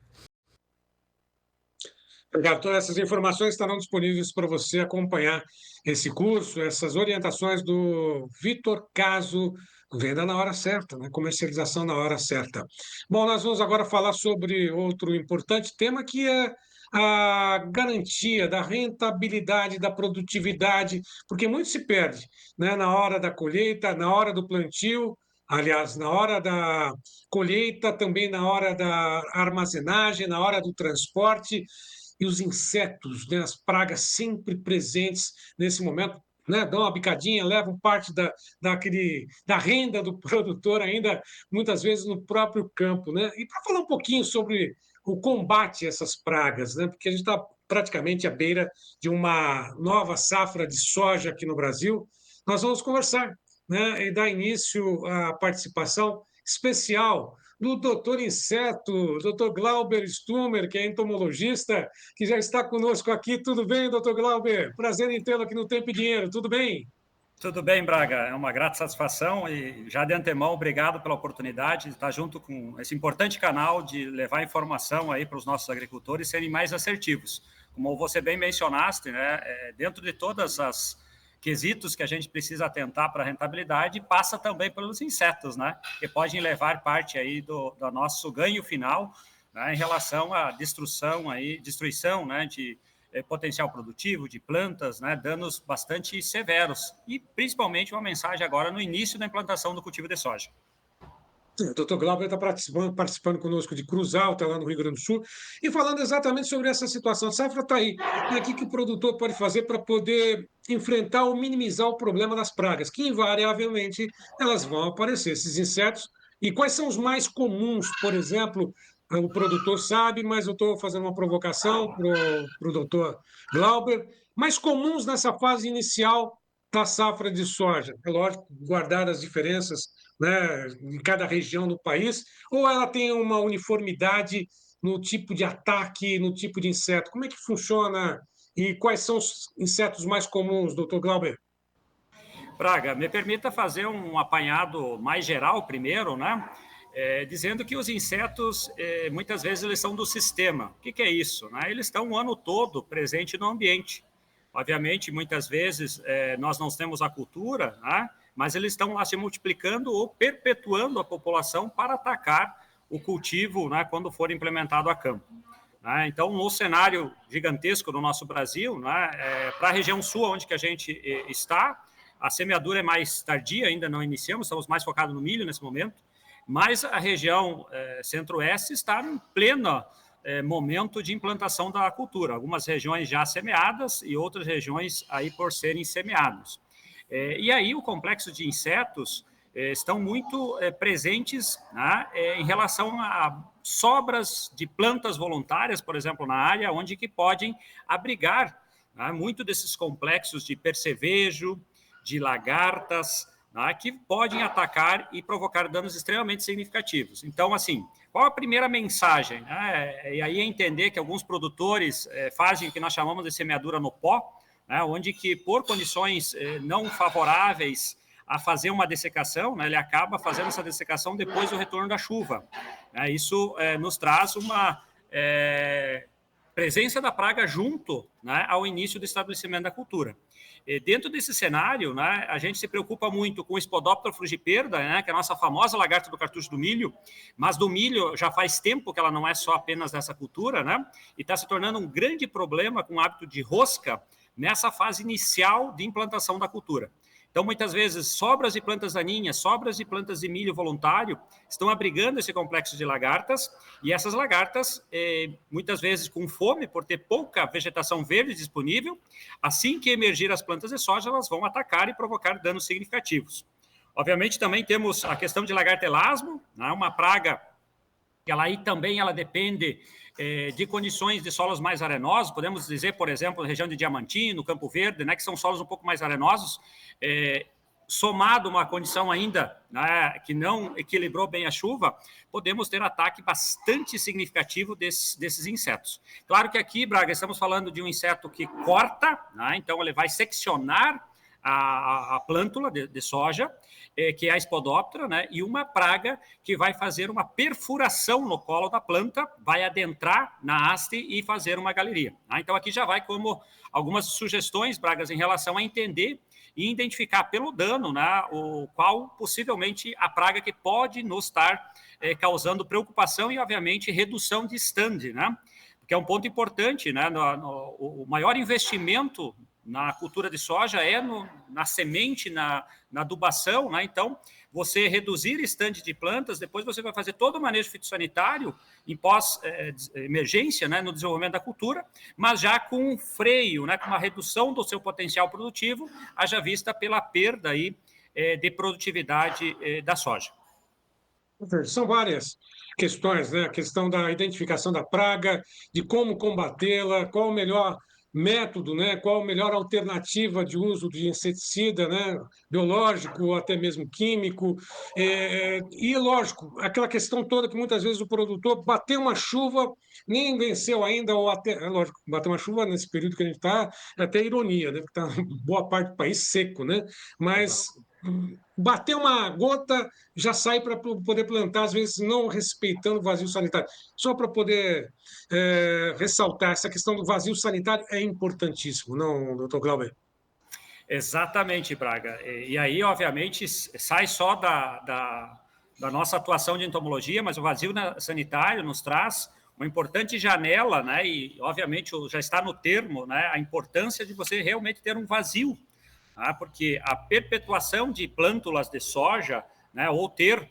Speaker 2: Obrigado. Todas essas informações estarão disponíveis para você acompanhar esse curso, essas orientações do Vitor Caso, venda na hora certa, né? Comercialização na hora certa. Bom, nós vamos agora falar sobre outro importante tema, que é a garantia da rentabilidade, da produtividade, porque muito se perde, né? Na hora da colheita, na hora do plantio, aliás, na hora da colheita, também na hora da armazenagem, na hora do transporte, e os insetos, né, as pragas sempre presentes nesse momento, né, dão uma bicadinha, levam parte da renda do produtor ainda, muitas vezes, no próprio campo. Né? E para falar um pouquinho sobre o combate a essas pragas, né, porque a gente está praticamente à beira de uma nova safra de soja aqui no Brasil, nós vamos conversar, né, e dar início à participação especial do doutor Inseto, doutor Glauber Stumer, que é entomologista, que já está conosco aqui. Tudo bem, doutor Glauber? Prazer em tê-lo aqui no Tempo e Dinheiro. Tudo bem?
Speaker 13: Tudo bem, Braga. É uma grata satisfação e já de antemão, obrigado pela oportunidade de estar junto com esse importante canal de levar informação aí para os nossos agricultores serem mais assertivos. Como você bem mencionaste, né, dentro de todas as quesitos que a gente precisa atentar para a rentabilidade, passa também pelos insetos, né? Que podem levar parte aí do nosso ganho final, né, em relação à destruição, né, de potencial produtivo, de plantas, né, danos bastante severos. E principalmente uma mensagem agora no início da implantação do cultivo de soja.
Speaker 2: O doutor Glauber está participando conosco de Cruz Alta, lá no Rio Grande do Sul, e falando exatamente sobre essa situação. A safra está aí. O que o produtor pode fazer para poder enfrentar ou minimizar o problema das pragas, que invariavelmente elas vão aparecer, esses insetos. E quais são os mais comuns, por exemplo? O produtor sabe, mas eu estou fazendo uma provocação para o doutor Glauber. Mais comuns nessa fase inicial da safra de soja. É lógico, guardar as diferenças, né, em cada região do país, ou ela tem uma uniformidade no tipo de ataque, no tipo de inseto? Como é que funciona e quais são os insetos mais comuns, doutor Glauber?
Speaker 13: Braga, me permita fazer um apanhado mais geral primeiro, né? Dizendo que os insetos, muitas vezes, eles são do sistema. O que é isso? Né? Eles estão o ano todo presentes no ambiente. Obviamente, muitas vezes, nós não temos a cultura, né? Mas eles estão lá se multiplicando ou perpetuando a população para atacar o cultivo, né, quando for implementado a campo. Né? Então, no cenário gigantesco do nosso Brasil, né, para a região sul, onde que a gente está, a semeadura é mais tardia, ainda não iniciamos, estamos mais focados no milho nesse momento, mas a região centro-oeste está em pleno momento de implantação da cultura. Algumas regiões já semeadas e outras regiões aí por serem semeadas. E aí o complexo de insetos estão muito presentes, né, em relação a sobras de plantas voluntárias, por exemplo, na área, onde que podem abrigar, né, muito desses complexos de percevejo, de lagartas, né, que podem atacar e provocar danos extremamente significativos. Então, assim, qual a primeira mensagem? E aí é entender que alguns produtores fazem o que nós chamamos de semeadura no pó, né, onde que, por condições não favoráveis a fazer uma dessecação, né, ele acaba fazendo essa dessecação depois do retorno da chuva. Isso nos traz uma presença da praga junto, né, ao início do estabelecimento da cultura. Dentro desse cenário, né, a gente se preocupa muito com o Spodoptera frugiperda, né, que é a nossa famosa lagarta do cartucho do milho, mas do milho já faz tempo que ela não é só apenas dessa cultura, né, e está se tornando um grande problema com o hábito de rosca nessa fase inicial de implantação da cultura. Então, muitas vezes, sobras de plantas daninhas, sobras de plantas de milho voluntário estão abrigando esse complexo de lagartas, e essas lagartas, muitas vezes com fome, por ter pouca vegetação verde disponível, assim que emergir as plantas de soja, elas vão atacar e provocar danos significativos. Obviamente, também temos a questão de lagarta elasmo, né, uma praga que ela depende de condições de solos mais arenosos, podemos dizer, por exemplo, na região de Diamantino, Campo Verde, né, que são solos um pouco mais arenosos, somado uma condição ainda, né, que não equilibrou bem a chuva, podemos ter ataque bastante significativo desses insetos. Claro que aqui, Braga, estamos falando de um inseto que corta, né, então ele vai seccionar a plântula de soja, que é a Spodoptera, né, e uma praga que vai fazer uma perfuração no colo da planta, vai adentrar na haste e fazer uma galeria. Tá? Então, aqui já vai como algumas sugestões, Bragas, em relação a entender e identificar pelo dano, né, qual possivelmente a praga que pode nos estar causando preocupação e, obviamente, redução de stand, né? Porque é um ponto importante, né? O maior investimento na cultura de soja na semente, na adubação, né? Então, você reduzir estande de plantas, depois você vai fazer todo o manejo fitossanitário em pós-emergência, né, no desenvolvimento da cultura, mas já com um freio, né, com uma redução do seu potencial produtivo, haja vista pela perda aí, de produtividade da soja.
Speaker 2: São várias questões, né? A questão da identificação da praga, de como combatê-la, qual o melhor método, né? Qual a melhor alternativa de uso de inseticida, né? Biológico ou até mesmo químico. E, lógico, aquela questão toda que muitas vezes o produtor bateu uma chuva, nem venceu ainda, ou até, lógico, bater uma chuva nesse período que a gente está, é até ironia, né? Porque está boa parte do país seco, né? Mas bater uma gota já sai para poder plantar, às vezes não respeitando o vazio sanitário. Só para poder ressaltar, essa questão do vazio sanitário é importantíssimo, não, doutor Glauber?
Speaker 13: Exatamente, Braga. E aí, obviamente, sai só da nossa atuação de entomologia, mas o vazio sanitário nos traz uma importante janela, né? E, obviamente, já está no termo, né, a importância de você realmente ter um vazio, porque a perpetuação de plântulas de soja, né, ou ter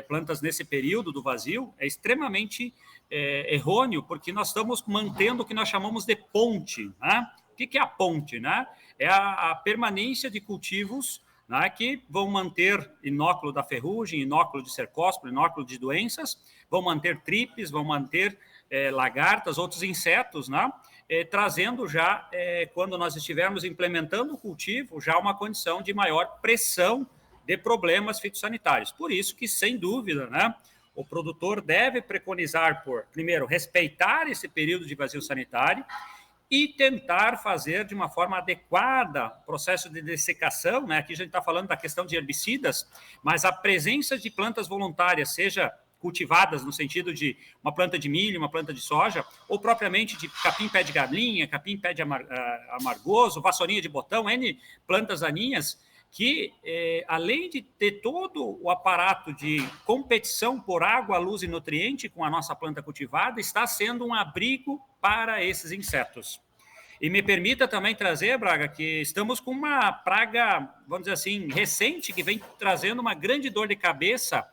Speaker 13: plantas nesse período do vazio é extremamente errôneo, porque nós estamos mantendo o que nós chamamos de ponte. Né? O que é a ponte? Né? É a permanência de cultivos, né, que vão manter inóculo da ferrugem, inóculo de cercóspora, inóculo de doenças, vão manter tripes, vão manter lagartas, outros insetos, né? Trazendo já, quando nós estivermos implementando o cultivo, já uma condição de maior pressão de problemas fitossanitários. Por isso que, sem dúvida, né, o produtor deve preconizar por, primeiro, respeitar esse período de vazio sanitário e tentar fazer de uma forma adequada o processo de dessecação, né? Aqui a gente está falando da questão de herbicidas, mas a presença de plantas voluntárias, seja cultivadas no sentido de uma planta de milho, uma planta de soja, ou propriamente de capim pé de galinha, capim pé de amargoso, vassourinha de botão, N plantas daninhas, que, além de ter todo o aparato de competição por água, luz e nutriente com a nossa planta cultivada, está sendo um abrigo para esses insetos. E me permita também trazer, Braga, que estamos com uma praga, vamos dizer assim, recente, que vem trazendo uma grande dor de cabeça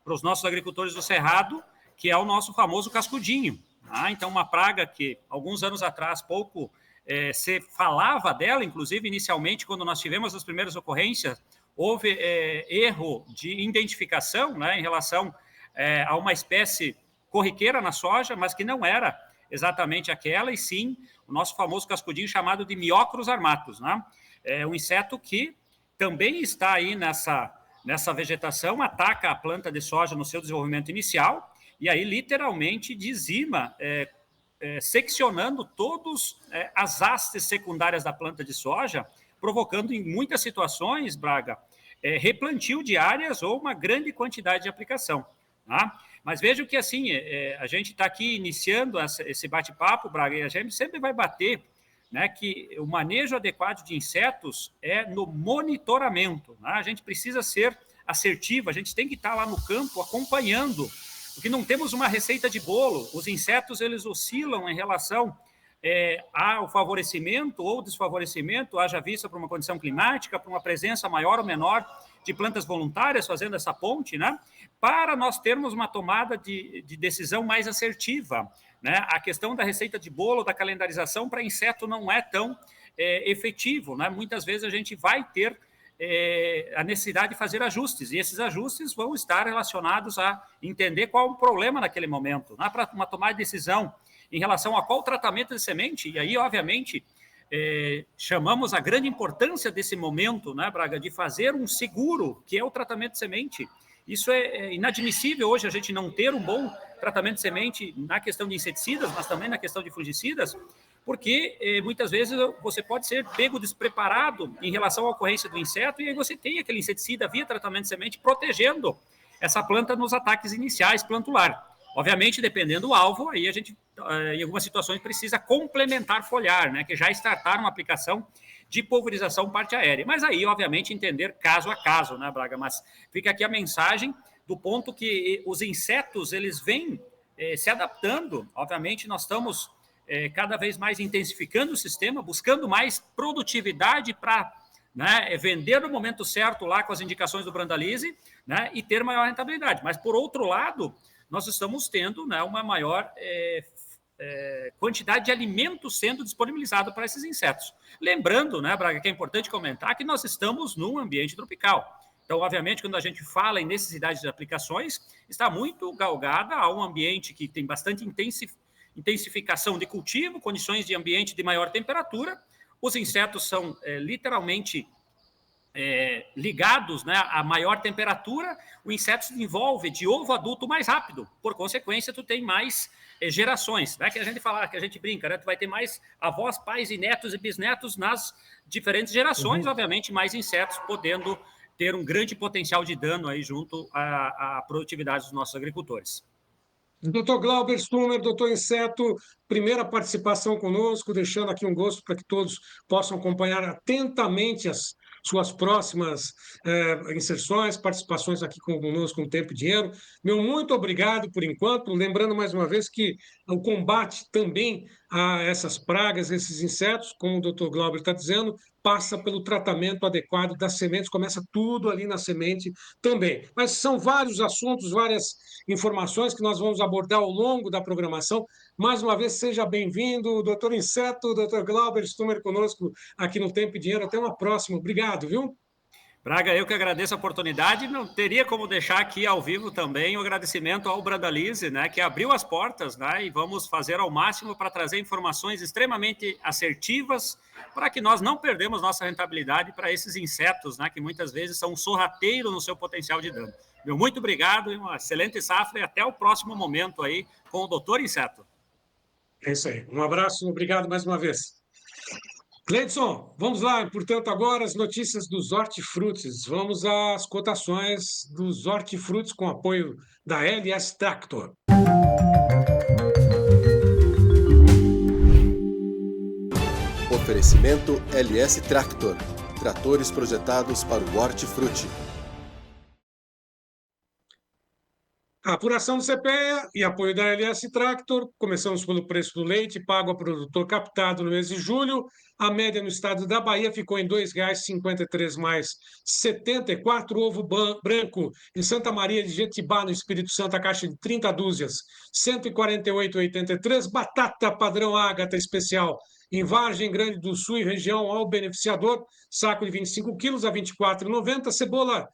Speaker 13: para os nossos agricultores do Cerrado, que é o nosso famoso cascudinho. Então, uma praga que, alguns anos atrás, pouco se falava dela, inclusive, inicialmente, quando nós tivemos as primeiras ocorrências, houve erro de identificação, né, em relação a uma espécie corriqueira na soja, mas que não era exatamente aquela, e sim o nosso famoso cascudinho chamado de Miocrus armatus, né? É um inseto que também está aí nessa vegetação, ataca a planta de soja no seu desenvolvimento inicial, e aí literalmente dizima, seccionando todas as hastes secundárias da planta de soja, provocando em muitas situações, Braga, replantio de áreas ou uma grande quantidade de aplicação, tá? Mas vejo que, assim, a gente está aqui iniciando esse bate-papo, Braga, e a gente sempre vai bater, né, que o manejo adequado de insetos é no monitoramento, né? A gente precisa ser assertivo, a gente tem que estar lá no campo acompanhando, porque não temos uma receita de bolo. Os insetos, eles oscilam em relação ao favorecimento ou desfavorecimento, haja vista para uma condição climática, para uma presença maior ou menor de plantas voluntárias fazendo essa ponte, né? Para nós termos uma tomada de decisão mais assertiva, né? A questão da receita de bolo, da calendarização para inseto não é tão efetivo, né? Muitas vezes a gente vai ter a necessidade de fazer ajustes, e esses ajustes vão estar relacionados a entender qual é o problema naquele momento, né? Para uma tomada de decisão em relação a qual tratamento de semente, e aí, obviamente, chamamos a grande importância desse momento, né, Braga, de fazer um seguro, que é o tratamento de semente. Isso é inadmissível hoje, a gente não ter um bom tratamento de semente na questão de inseticidas, mas também na questão de fungicidas, porque muitas vezes você pode ser pego despreparado em relação à ocorrência do inseto, e aí você tem aquele inseticida via tratamento de semente protegendo essa planta nos ataques iniciais plantular. Obviamente, dependendo do alvo, aí a gente, em algumas situações, precisa complementar foliar, né, que já startar uma aplicação de pulverização parte aérea. Mas aí, obviamente, entender caso a caso, né, Braga? Mas fica aqui a mensagem do ponto que os insetos, eles vêm se adaptando. Obviamente, nós estamos cada vez mais intensificando o sistema, buscando mais produtividade para, né, vender no momento certo lá com as indicações do Brandalize, né, e ter maior rentabilidade. Mas, por outro lado, nós estamos tendo, né, uma maior quantidade de alimento sendo disponibilizado para esses insetos. Lembrando, né, Braga, que é importante comentar que nós estamos num ambiente tropical. Então, obviamente, quando a gente fala em necessidade de aplicações, está muito galgada a um ambiente que tem bastante intensificação de cultivo, condições de ambiente de maior temperatura. Os insetos são literalmente ligados, né, a maior temperatura. O inseto se desenvolve de ovo adulto mais rápido, por consequência tu tem mais gerações, né, que a gente fala, que a gente brinca, né, tu vai ter mais avós, pais e netos e bisnetos nas diferentes gerações, obviamente mais insetos podendo ter um grande potencial de dano aí junto à produtividade dos nossos agricultores.
Speaker 2: Doutor Glauber Stumer, doutor Inseto, primeira participação conosco, deixando aqui um gosto para que todos possam acompanhar atentamente as suas próximas inserções, participações aqui conosco no Tempo e Dinheiro. Meu muito obrigado por enquanto, lembrando mais uma vez que o combate também a essas pragas, esses insetos, como o doutor Glauber está dizendo, passa pelo tratamento adequado das sementes, começa tudo ali na semente também. Mas são vários assuntos, várias informações que nós vamos abordar ao longo da programação. Mais uma vez, seja bem-vindo, doutor Inseto, doutor Glauber Stumer conosco aqui no Tempo e Dinheiro. Até uma próxima. Obrigado, viu?
Speaker 13: Braga, eu que agradeço a oportunidade. Não teria como deixar aqui ao vivo também o agradecimento ao Brandalize, né, que abriu as portas, né, e vamos fazer ao máximo para trazer informações extremamente assertivas para que nós não perdemos nossa rentabilidade para esses insetos, né, que muitas vezes são um sorrateiro no seu potencial de dano. Meu muito obrigado e uma excelente safra e até o próximo momento aí com o doutor Inseto.
Speaker 2: É isso aí. Um abraço, obrigado mais uma vez. Cleidson, vamos lá. Portanto, agora as notícias dos hortifrutis. Vamos às cotações dos hortifrutis com apoio da LS Tractor.
Speaker 14: Oferecimento LS Tractor. Tratores projetados para o hortifruti.
Speaker 2: A apuração do CPEA e apoio da LS Tractor. Começamos pelo preço do leite pago ao produtor captado no mês de julho. A média no estado da Bahia ficou em R$ 2,53 mais 74. Ovo branco em Santa Maria de Jetibá, no Espírito Santo, a caixa de 30 dúzias, R$ 148,83. Batata padrão Ágata especial em Vargem Grande do Sul e região ao beneficiador, saco de 25 quilos a R$ 24,90. Cebola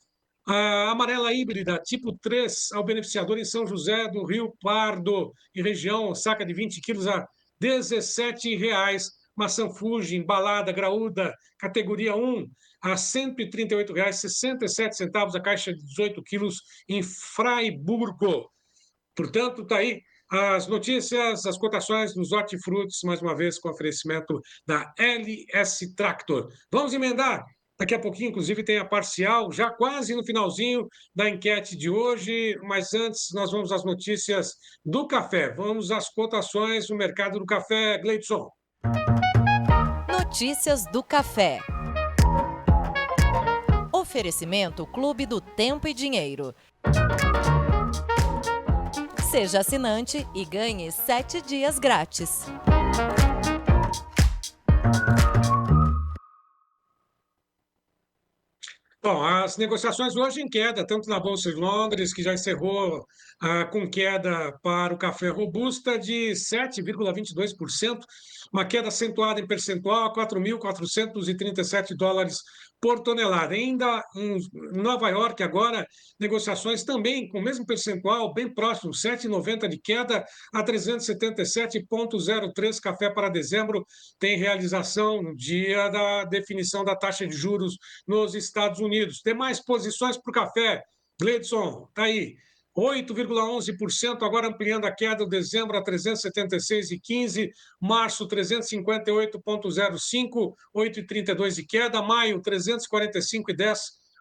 Speaker 2: amarela híbrida, tipo 3, ao beneficiador em São José do Rio Pardo e região, saca de 20 quilos a R$ 17,00. Maçã Fuji, embalada, graúda, categoria 1, a R$ 138,67 a caixa de 18 quilos em Fraiburgo. Portanto, está aí as notícias, as cotações dos hortifrutis, mais uma vez com oferecimento da LS Tractor. Vamos emendar. Daqui a pouquinho, inclusive, tem a parcial, já quase no finalzinho da enquete de hoje, mas antes nós vamos às notícias do café. Vamos às cotações no mercado do café, Gleidson.
Speaker 15: Notícias do café. Oferecimento Clube do Tempo e Dinheiro. Seja assinante e ganhe 7 dias grátis.
Speaker 2: Bom, as negociações hoje em queda, tanto na Bolsa de Londres, que já encerrou com queda para o café robusta de 7,22%, uma queda acentuada em percentual, $4.437 por tonelada. Ainda em Nova York, agora, negociações também com o mesmo percentual, bem próximo, 7,90 de queda a 377,03. Café para dezembro tem realização no dia da definição da taxa de juros nos Estados Unidos. Tem mais posições para o café. Gleidson, está aí. 8,11%, agora ampliando a queda, dezembro a 376,15, março 358,05, 8,32 de queda, maio 345,10,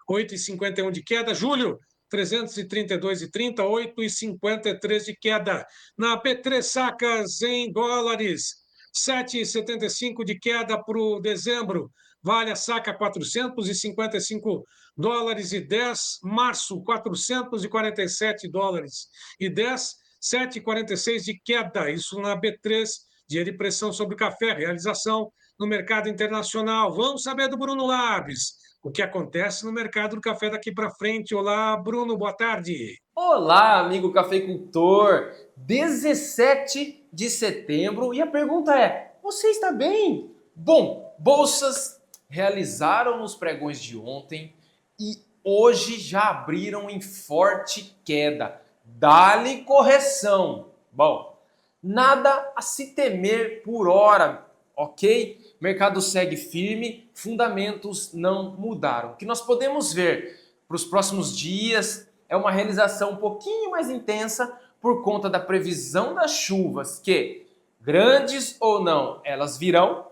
Speaker 2: 8,51 de queda, julho 332,30, 8,53 de queda. Na P3 sacas em dólares, 7,75 de queda para o dezembro, vale a saca $455,10, março $447,10, 7,46 de queda, isso na B3, dia de pressão sobre o café, realização no mercado internacional. Vamos saber do Bruno Labs, o que acontece no mercado do café daqui para frente. Olá, Bruno, boa tarde.
Speaker 16: Olá, amigo cafeicultor, 17 de setembro, e a pergunta é, você está bem? Bom, bolsas realizaram nos pregões de ontem e hoje já abriram em forte queda. Dá-lhe correção. Bom, nada a se temer por hora, ok? Mercado segue firme, fundamentos não mudaram. O que nós podemos ver para os próximos dias é uma realização um pouquinho mais intensa por conta da previsão das chuvas, que, grandes ou não, elas virão.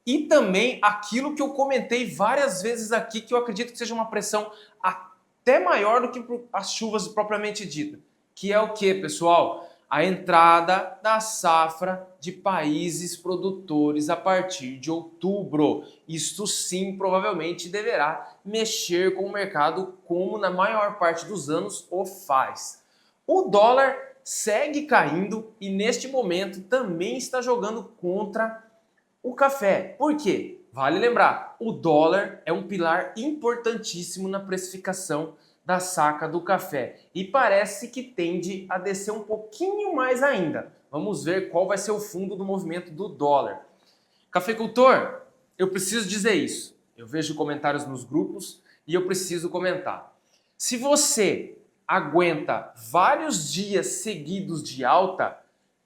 Speaker 16: E também aquilo que eu comentei várias vezes aqui, que eu acredito que seja uma pressão até maior do que as chuvas propriamente dita. Que é o que, pessoal? A entrada da safra de países produtores a partir de outubro. Isto sim, provavelmente deverá mexer com o mercado como na maior parte dos anos o faz. O dólar segue caindo e neste momento também está jogando contra o café. Por quê? Vale lembrar, o dólar é um pilar importantíssimo na precificação da saca do café e parece que tende a descer um pouquinho mais ainda. Vamos ver qual vai ser o fundo do movimento do dólar. Cafeicultor, eu preciso dizer isso. Eu vejo comentários nos grupos e eu preciso comentar. Se você aguenta vários dias seguidos de alta,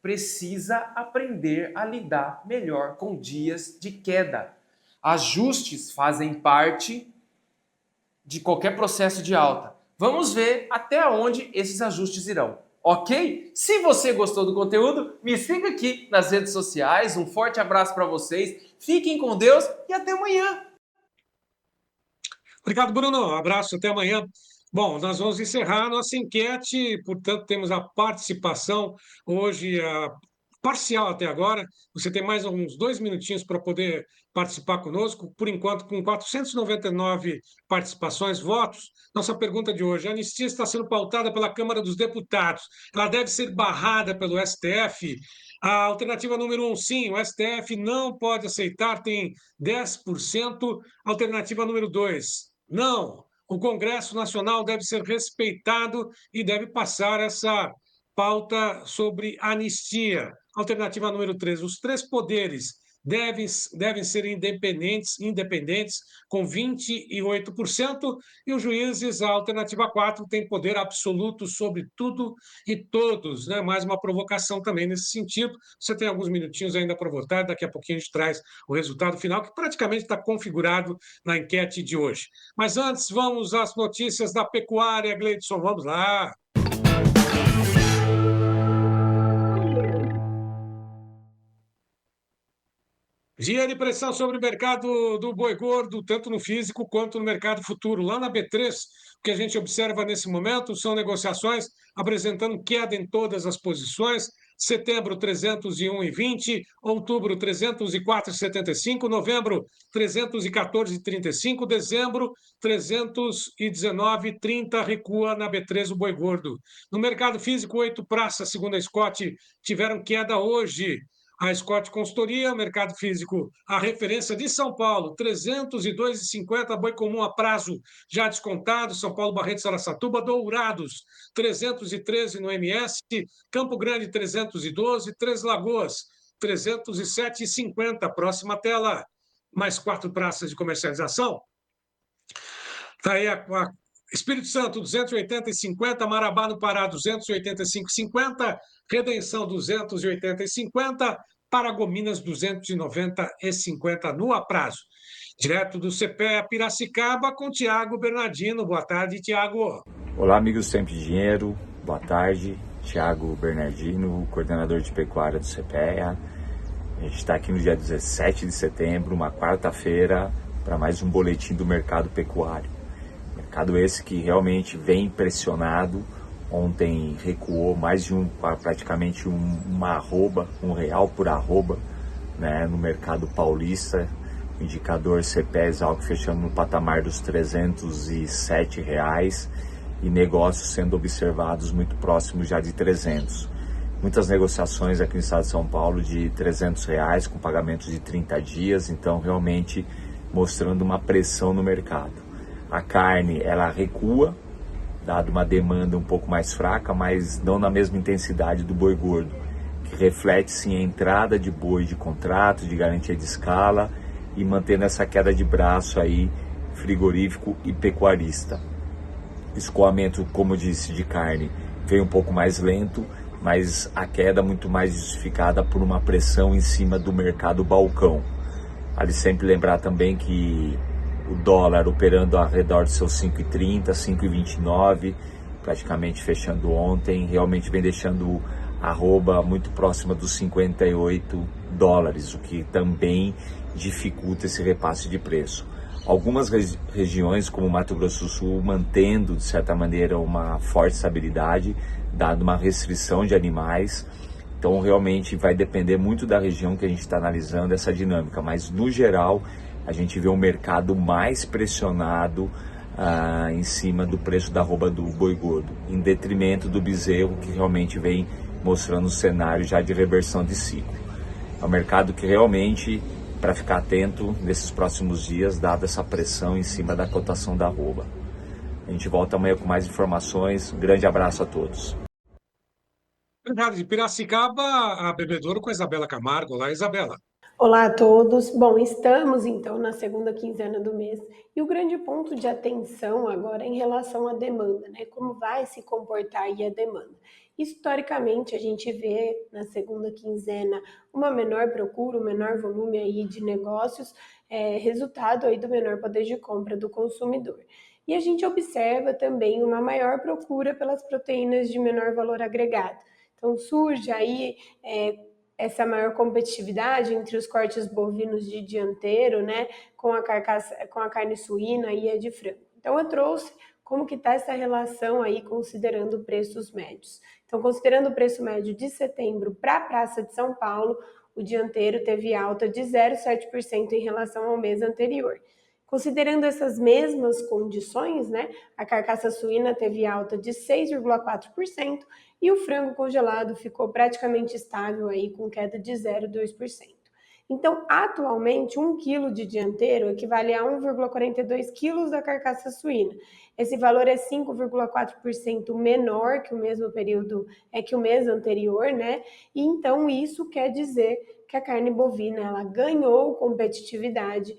Speaker 16: precisa aprender a lidar melhor com dias de queda. Ajustes fazem parte de qualquer processo de alta. Vamos ver até onde esses ajustes irão, ok? Se você gostou do conteúdo, me siga aqui nas redes sociais. Um forte abraço para vocês. Fiquem com Deus e até amanhã.
Speaker 2: Obrigado, Bruno. Um abraço, até amanhã. Bom, nós vamos encerrar a nossa enquete, portanto, temos a participação hoje, parcial até agora. Você tem mais uns 2 minutinhos para poder participar conosco. Por enquanto, com 499 participações, votos. Nossa pergunta de hoje: a anistia está sendo pautada pela Câmara dos Deputados. Ela deve ser barrada pelo STF? A alternativa número 1, sim, o STF não pode aceitar, tem 10%. Alternativa número 2, não. O Congresso Nacional deve ser respeitado e deve passar essa pauta sobre anistia. Alternativa número 3, os 3 poderes devem ser independentes, com 28%, e os juízes, a alternativa 4, tem poder absoluto sobre tudo e todos, né? Mais uma provocação também nesse sentido. Você tem alguns minutinhos ainda para votar, daqui a pouquinho a gente traz o resultado final, que praticamente está configurado na enquete de hoje. Mas antes, vamos às notícias da pecuária, Gleidson, vamos lá. Dia de pressão sobre o mercado do boi gordo, tanto no físico quanto no mercado futuro. Lá na B3, o que a gente observa nesse momento são negociações apresentando queda em todas as posições. Setembro, 301,20, outubro, 304,75, novembro, 314,35, dezembro, 319,30, recua na B3 o boi gordo. No mercado físico, 8 praças, segundo a Scott, tiveram queda hoje. A Scott Consultoria, mercado físico, a referência de São Paulo, 302,50, boi comum a prazo já descontado, São Paulo, Barretos, Araçatuba, Dourados, 313 no MS, Campo Grande, 312, Três Lagoas, 307,50, próxima tela, mais 4 praças de comercialização. Está aí a Espírito Santo, 280,50, Marabá no Pará, 285,50, Redenção, 280,50, Paragominas, 290,50 no aprazo. Direto do CPE Piracicaba, com Tiago Bernardino. Boa tarde, Tiago.
Speaker 17: Olá, amigos do Tempo de Dinheiro. Boa tarde, Tiago Bernardino, coordenador de pecuária do CPEA. A gente está aqui no dia 17 de setembro, uma quarta-feira, para mais um boletim do mercado pecuário. Mercado esse que realmente vem pressionado. Ontem recuou mais de praticamente uma arroba, R$1 por arroba, né, no mercado paulista. O indicador CPE Exalc fechando no patamar dos R$307 e negócios sendo observados muito próximos já de 300. Muitas negociações aqui no estado de São Paulo de R$300 com pagamentos de 30 dias, então realmente mostrando uma pressão no mercado. A carne, ela recua, dado uma demanda um pouco mais fraca, mas não na mesma intensidade do boi gordo, que reflete sim a entrada de boi de contrato, de garantia de escala e mantendo essa queda de braço aí frigorífico e pecuarista. Escoamento, como eu disse, de carne veio um pouco mais lento, mas a queda muito mais justificada por uma pressão em cima do mercado balcão. Vale sempre lembrar também que o dólar operando ao redor dos seus 5,30, 5,29, praticamente fechando ontem, realmente vem deixando a arroba muito próxima dos $58, o que também dificulta esse repasse de preço. Algumas regiões, como Mato Grosso do Sul, mantendo de certa maneira uma forte estabilidade, dado uma restrição de animais. Então realmente vai depender muito da região que a gente está analisando essa dinâmica, mas no geral a gente vê um mercado mais pressionado em cima do preço da arroba do boi gordo, em detrimento do bezerro, que realmente vem mostrando um cenário já de reversão de ciclo. É um mercado que realmente, para ficar atento nesses próximos dias, dada essa pressão em cima da cotação da arroba. A gente volta amanhã com mais informações. Um grande abraço a todos.
Speaker 2: Obrigado. De Piracicaba, a Bebedouro com a Isabela Camargo. Olá, Isabela.
Speaker 18: Olá a todos. Bom, estamos então na segunda quinzena do mês e o grande ponto de atenção agora é em relação à demanda, né? Como vai se comportar aí a demanda? Historicamente, a gente vê na segunda quinzena uma menor procura, um menor volume aí de negócios, resultado aí do menor poder de compra do consumidor. E a gente observa também uma maior procura pelas proteínas de menor valor agregado. Então surge aí essa maior competitividade entre os cortes bovinos de dianteiro, né, com a carne suína e a de frango. Então eu trouxe como que está essa relação aí considerando preços médios. Então, considerando o preço médio de setembro para a Praça de São Paulo, o dianteiro teve alta de 0,7% em relação ao mês anterior. Considerando essas mesmas condições, né, a carcaça suína teve alta de 6,4% e o frango congelado ficou praticamente estável aí com queda de 0,2%. Então, atualmente, 1 quilo de dianteiro equivale a 1,42 quilos da carcaça suína. Esse valor é 5,4% menor que o mesmo período, que o mês anterior, né? E então isso quer dizer que a carne bovina ela ganhou competitividade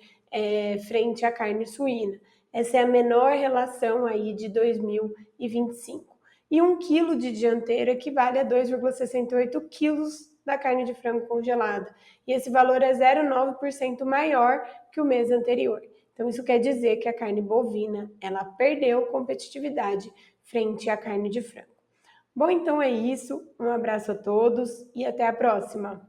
Speaker 18: frente à carne suína. Essa é a menor relação aí de 2025. E 1 quilo de dianteiro equivale a 2,68 quilos da carne de frango congelada. E esse valor é 0,9% maior que o mês anterior. Então, isso quer dizer que a carne bovina, ela perdeu competitividade frente à carne de frango. Bom, então é isso. Um abraço a todos e até a próxima.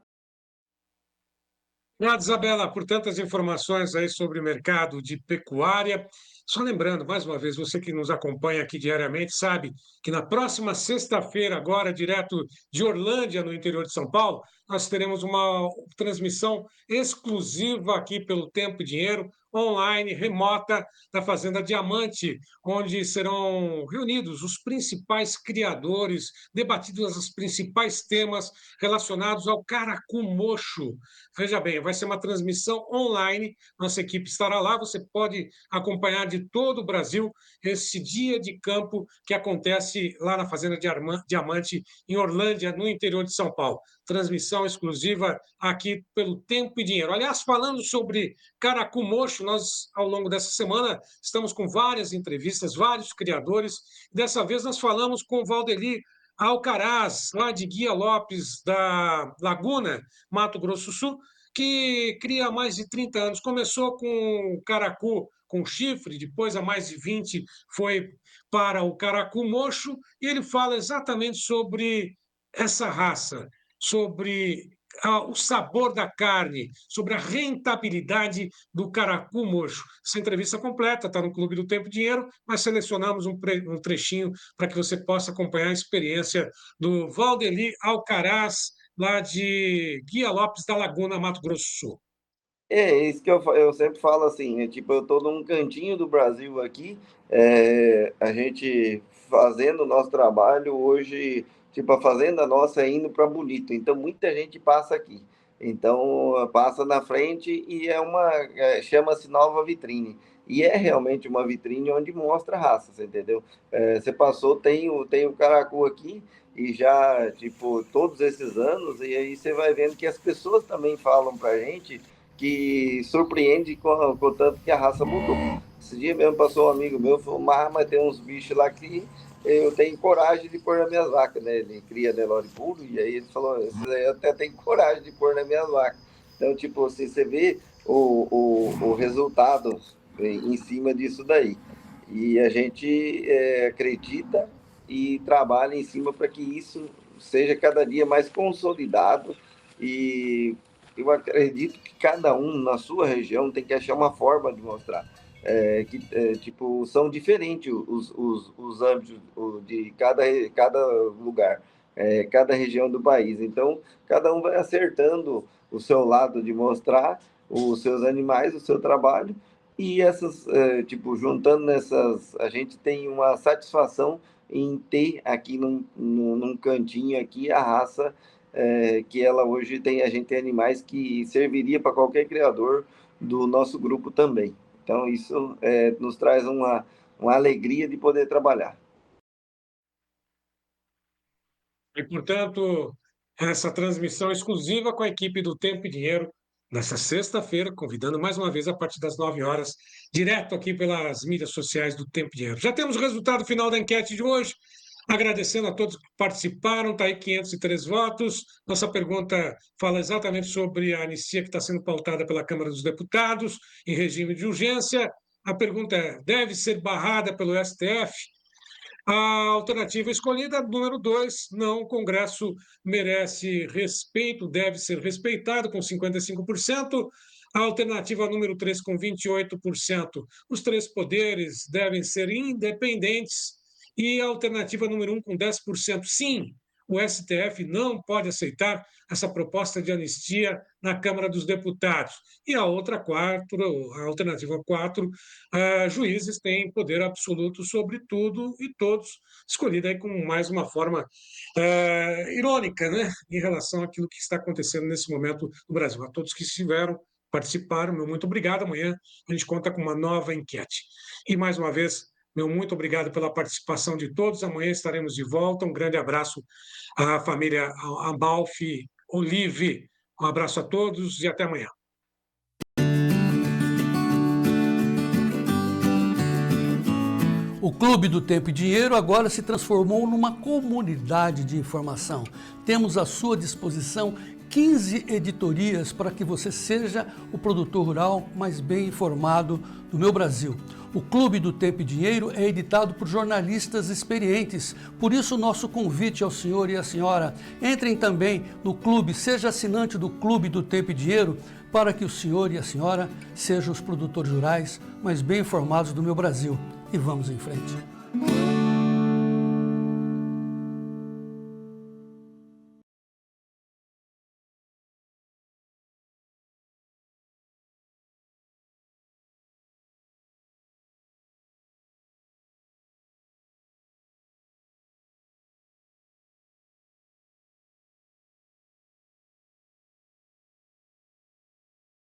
Speaker 2: Obrigado, Isabela, por tantas informações aí sobre o mercado de pecuária. Só lembrando, mais uma vez, você que nos acompanha aqui diariamente, sabe que na próxima sexta-feira, agora, direto de Orlândia, no interior de São Paulo, nós teremos uma transmissão exclusiva aqui pelo Tempo e Dinheiro, online, remota, da Fazenda Diamante, onde serão reunidos os principais criadores, debatidos os principais temas relacionados ao caracu mocho. Veja bem, vai ser uma transmissão online, nossa equipe estará lá, você pode acompanhar de todo o Brasil esse dia de campo que acontece lá na Fazenda Diamante, em Orlândia, no interior de São Paulo. Transmissão exclusiva aqui pelo Tempo e Dinheiro. Aliás, falando sobre caracu mocho, nós, ao longo dessa semana, estamos com várias entrevistas, vários criadores. Dessa vez, nós falamos com o Valdeli Alcaraz, lá de Guia Lopes, da Laguna, Mato Grosso do Sul, que cria há mais de 30 anos. Começou com caracu com chifre, depois, há mais de 20, foi para o caracu mocho, e ele fala exatamente sobre essa raça, sobre o sabor da carne, sobre a rentabilidade do caracu mocho. Essa entrevista completa está no Clube do Tempo e Dinheiro, mas selecionamos um trechinho para que você possa acompanhar a experiência do Valdeli Alcaraz, lá de Guia Lopes da Laguna, Mato Grosso do Sul.
Speaker 19: É isso que eu sempre falo assim, né? Tipo, eu estou num cantinho do Brasil aqui, a gente fazendo o nosso trabalho hoje, tipo, a fazenda nossa é indo para Bonito, então muita gente passa aqui. Então, passa na frente e chama-se Nova Vitrine. E é realmente uma vitrine onde mostra raças, entendeu? Você passou, tem o caracu aqui, e já, tipo, todos esses anos, e aí você vai vendo que as pessoas também falam pra gente que surpreende com o tanto que a raça mudou. Esse dia mesmo passou um amigo meu, falou, mas tem uns bichos lá que eu tenho coragem de pôr nas minhas vacas, né? Ele cria Nelore puro, e aí ele falou, esses aí eu até tenho coragem de pôr nas minhas vacas. Então, tipo assim, você vê o resultado em cima disso daí. E a gente acredita e trabalha em cima para que isso seja cada dia mais consolidado, e eu acredito que cada um na sua região tem que achar uma forma de mostrar tipo, são diferentes os âmbitos de cada lugar, cada região do país. Então, cada um vai acertando o seu lado de mostrar os seus animais, o seu trabalho, e essas, tipo, juntando nessas, a gente tem uma satisfação em ter aqui num cantinho aqui a raça que ela hoje tem. A gente tem animais que serviria para qualquer criador do nosso grupo também. Então isso nos traz uma alegria de poder trabalhar.
Speaker 2: E, portanto, essa transmissão exclusiva com a equipe do Tempo e Dinheiro, nessa sexta-feira, convidando mais uma vez a partir das 9 horas, direto aqui pelas mídias sociais do Tempo e Dinheiro. Já temos o resultado final da enquete de hoje. Agradecendo a todos que participaram, está aí 503 votos. Nossa pergunta fala exatamente sobre a anistia que está sendo pautada pela Câmara dos Deputados em regime de urgência. A pergunta é: deve ser barrada pelo STF? A alternativa escolhida, número 2, não, o Congresso merece respeito, deve ser respeitado, com 55%. A alternativa número 3, com 28%, os três poderes devem ser independentes. E a alternativa número 1, com 10%, sim, o STF não pode aceitar essa proposta de anistia na Câmara dos Deputados. E a outra 4, a alternativa 4, juízes têm poder absoluto sobre tudo e todos, escolhida aí com mais uma forma irônica, né, em relação àquilo que está acontecendo nesse momento no Brasil. A todos que estiveram, participaram, meu muito obrigado. Amanhã a gente conta com uma nova enquete. E mais uma vez, meu muito obrigado pela participação de todos. Amanhã estaremos de volta. Um grande abraço à família Amalfi Olive. Um abraço a todos e até amanhã.
Speaker 10: O Clube do Tempo e Dinheiro agora se transformou numa comunidade de informação. Temos à sua disposição 15 editorias para que você seja o produtor rural mais bem informado do meu Brasil. O Clube do Tempo e Dinheiro é editado por jornalistas experientes, por isso nosso convite ao senhor e à senhora, entrem também no clube, seja assinante do Clube do Tempo e Dinheiro, para que o senhor e a senhora sejam os produtores rurais mais bem informados do meu Brasil. E vamos em frente.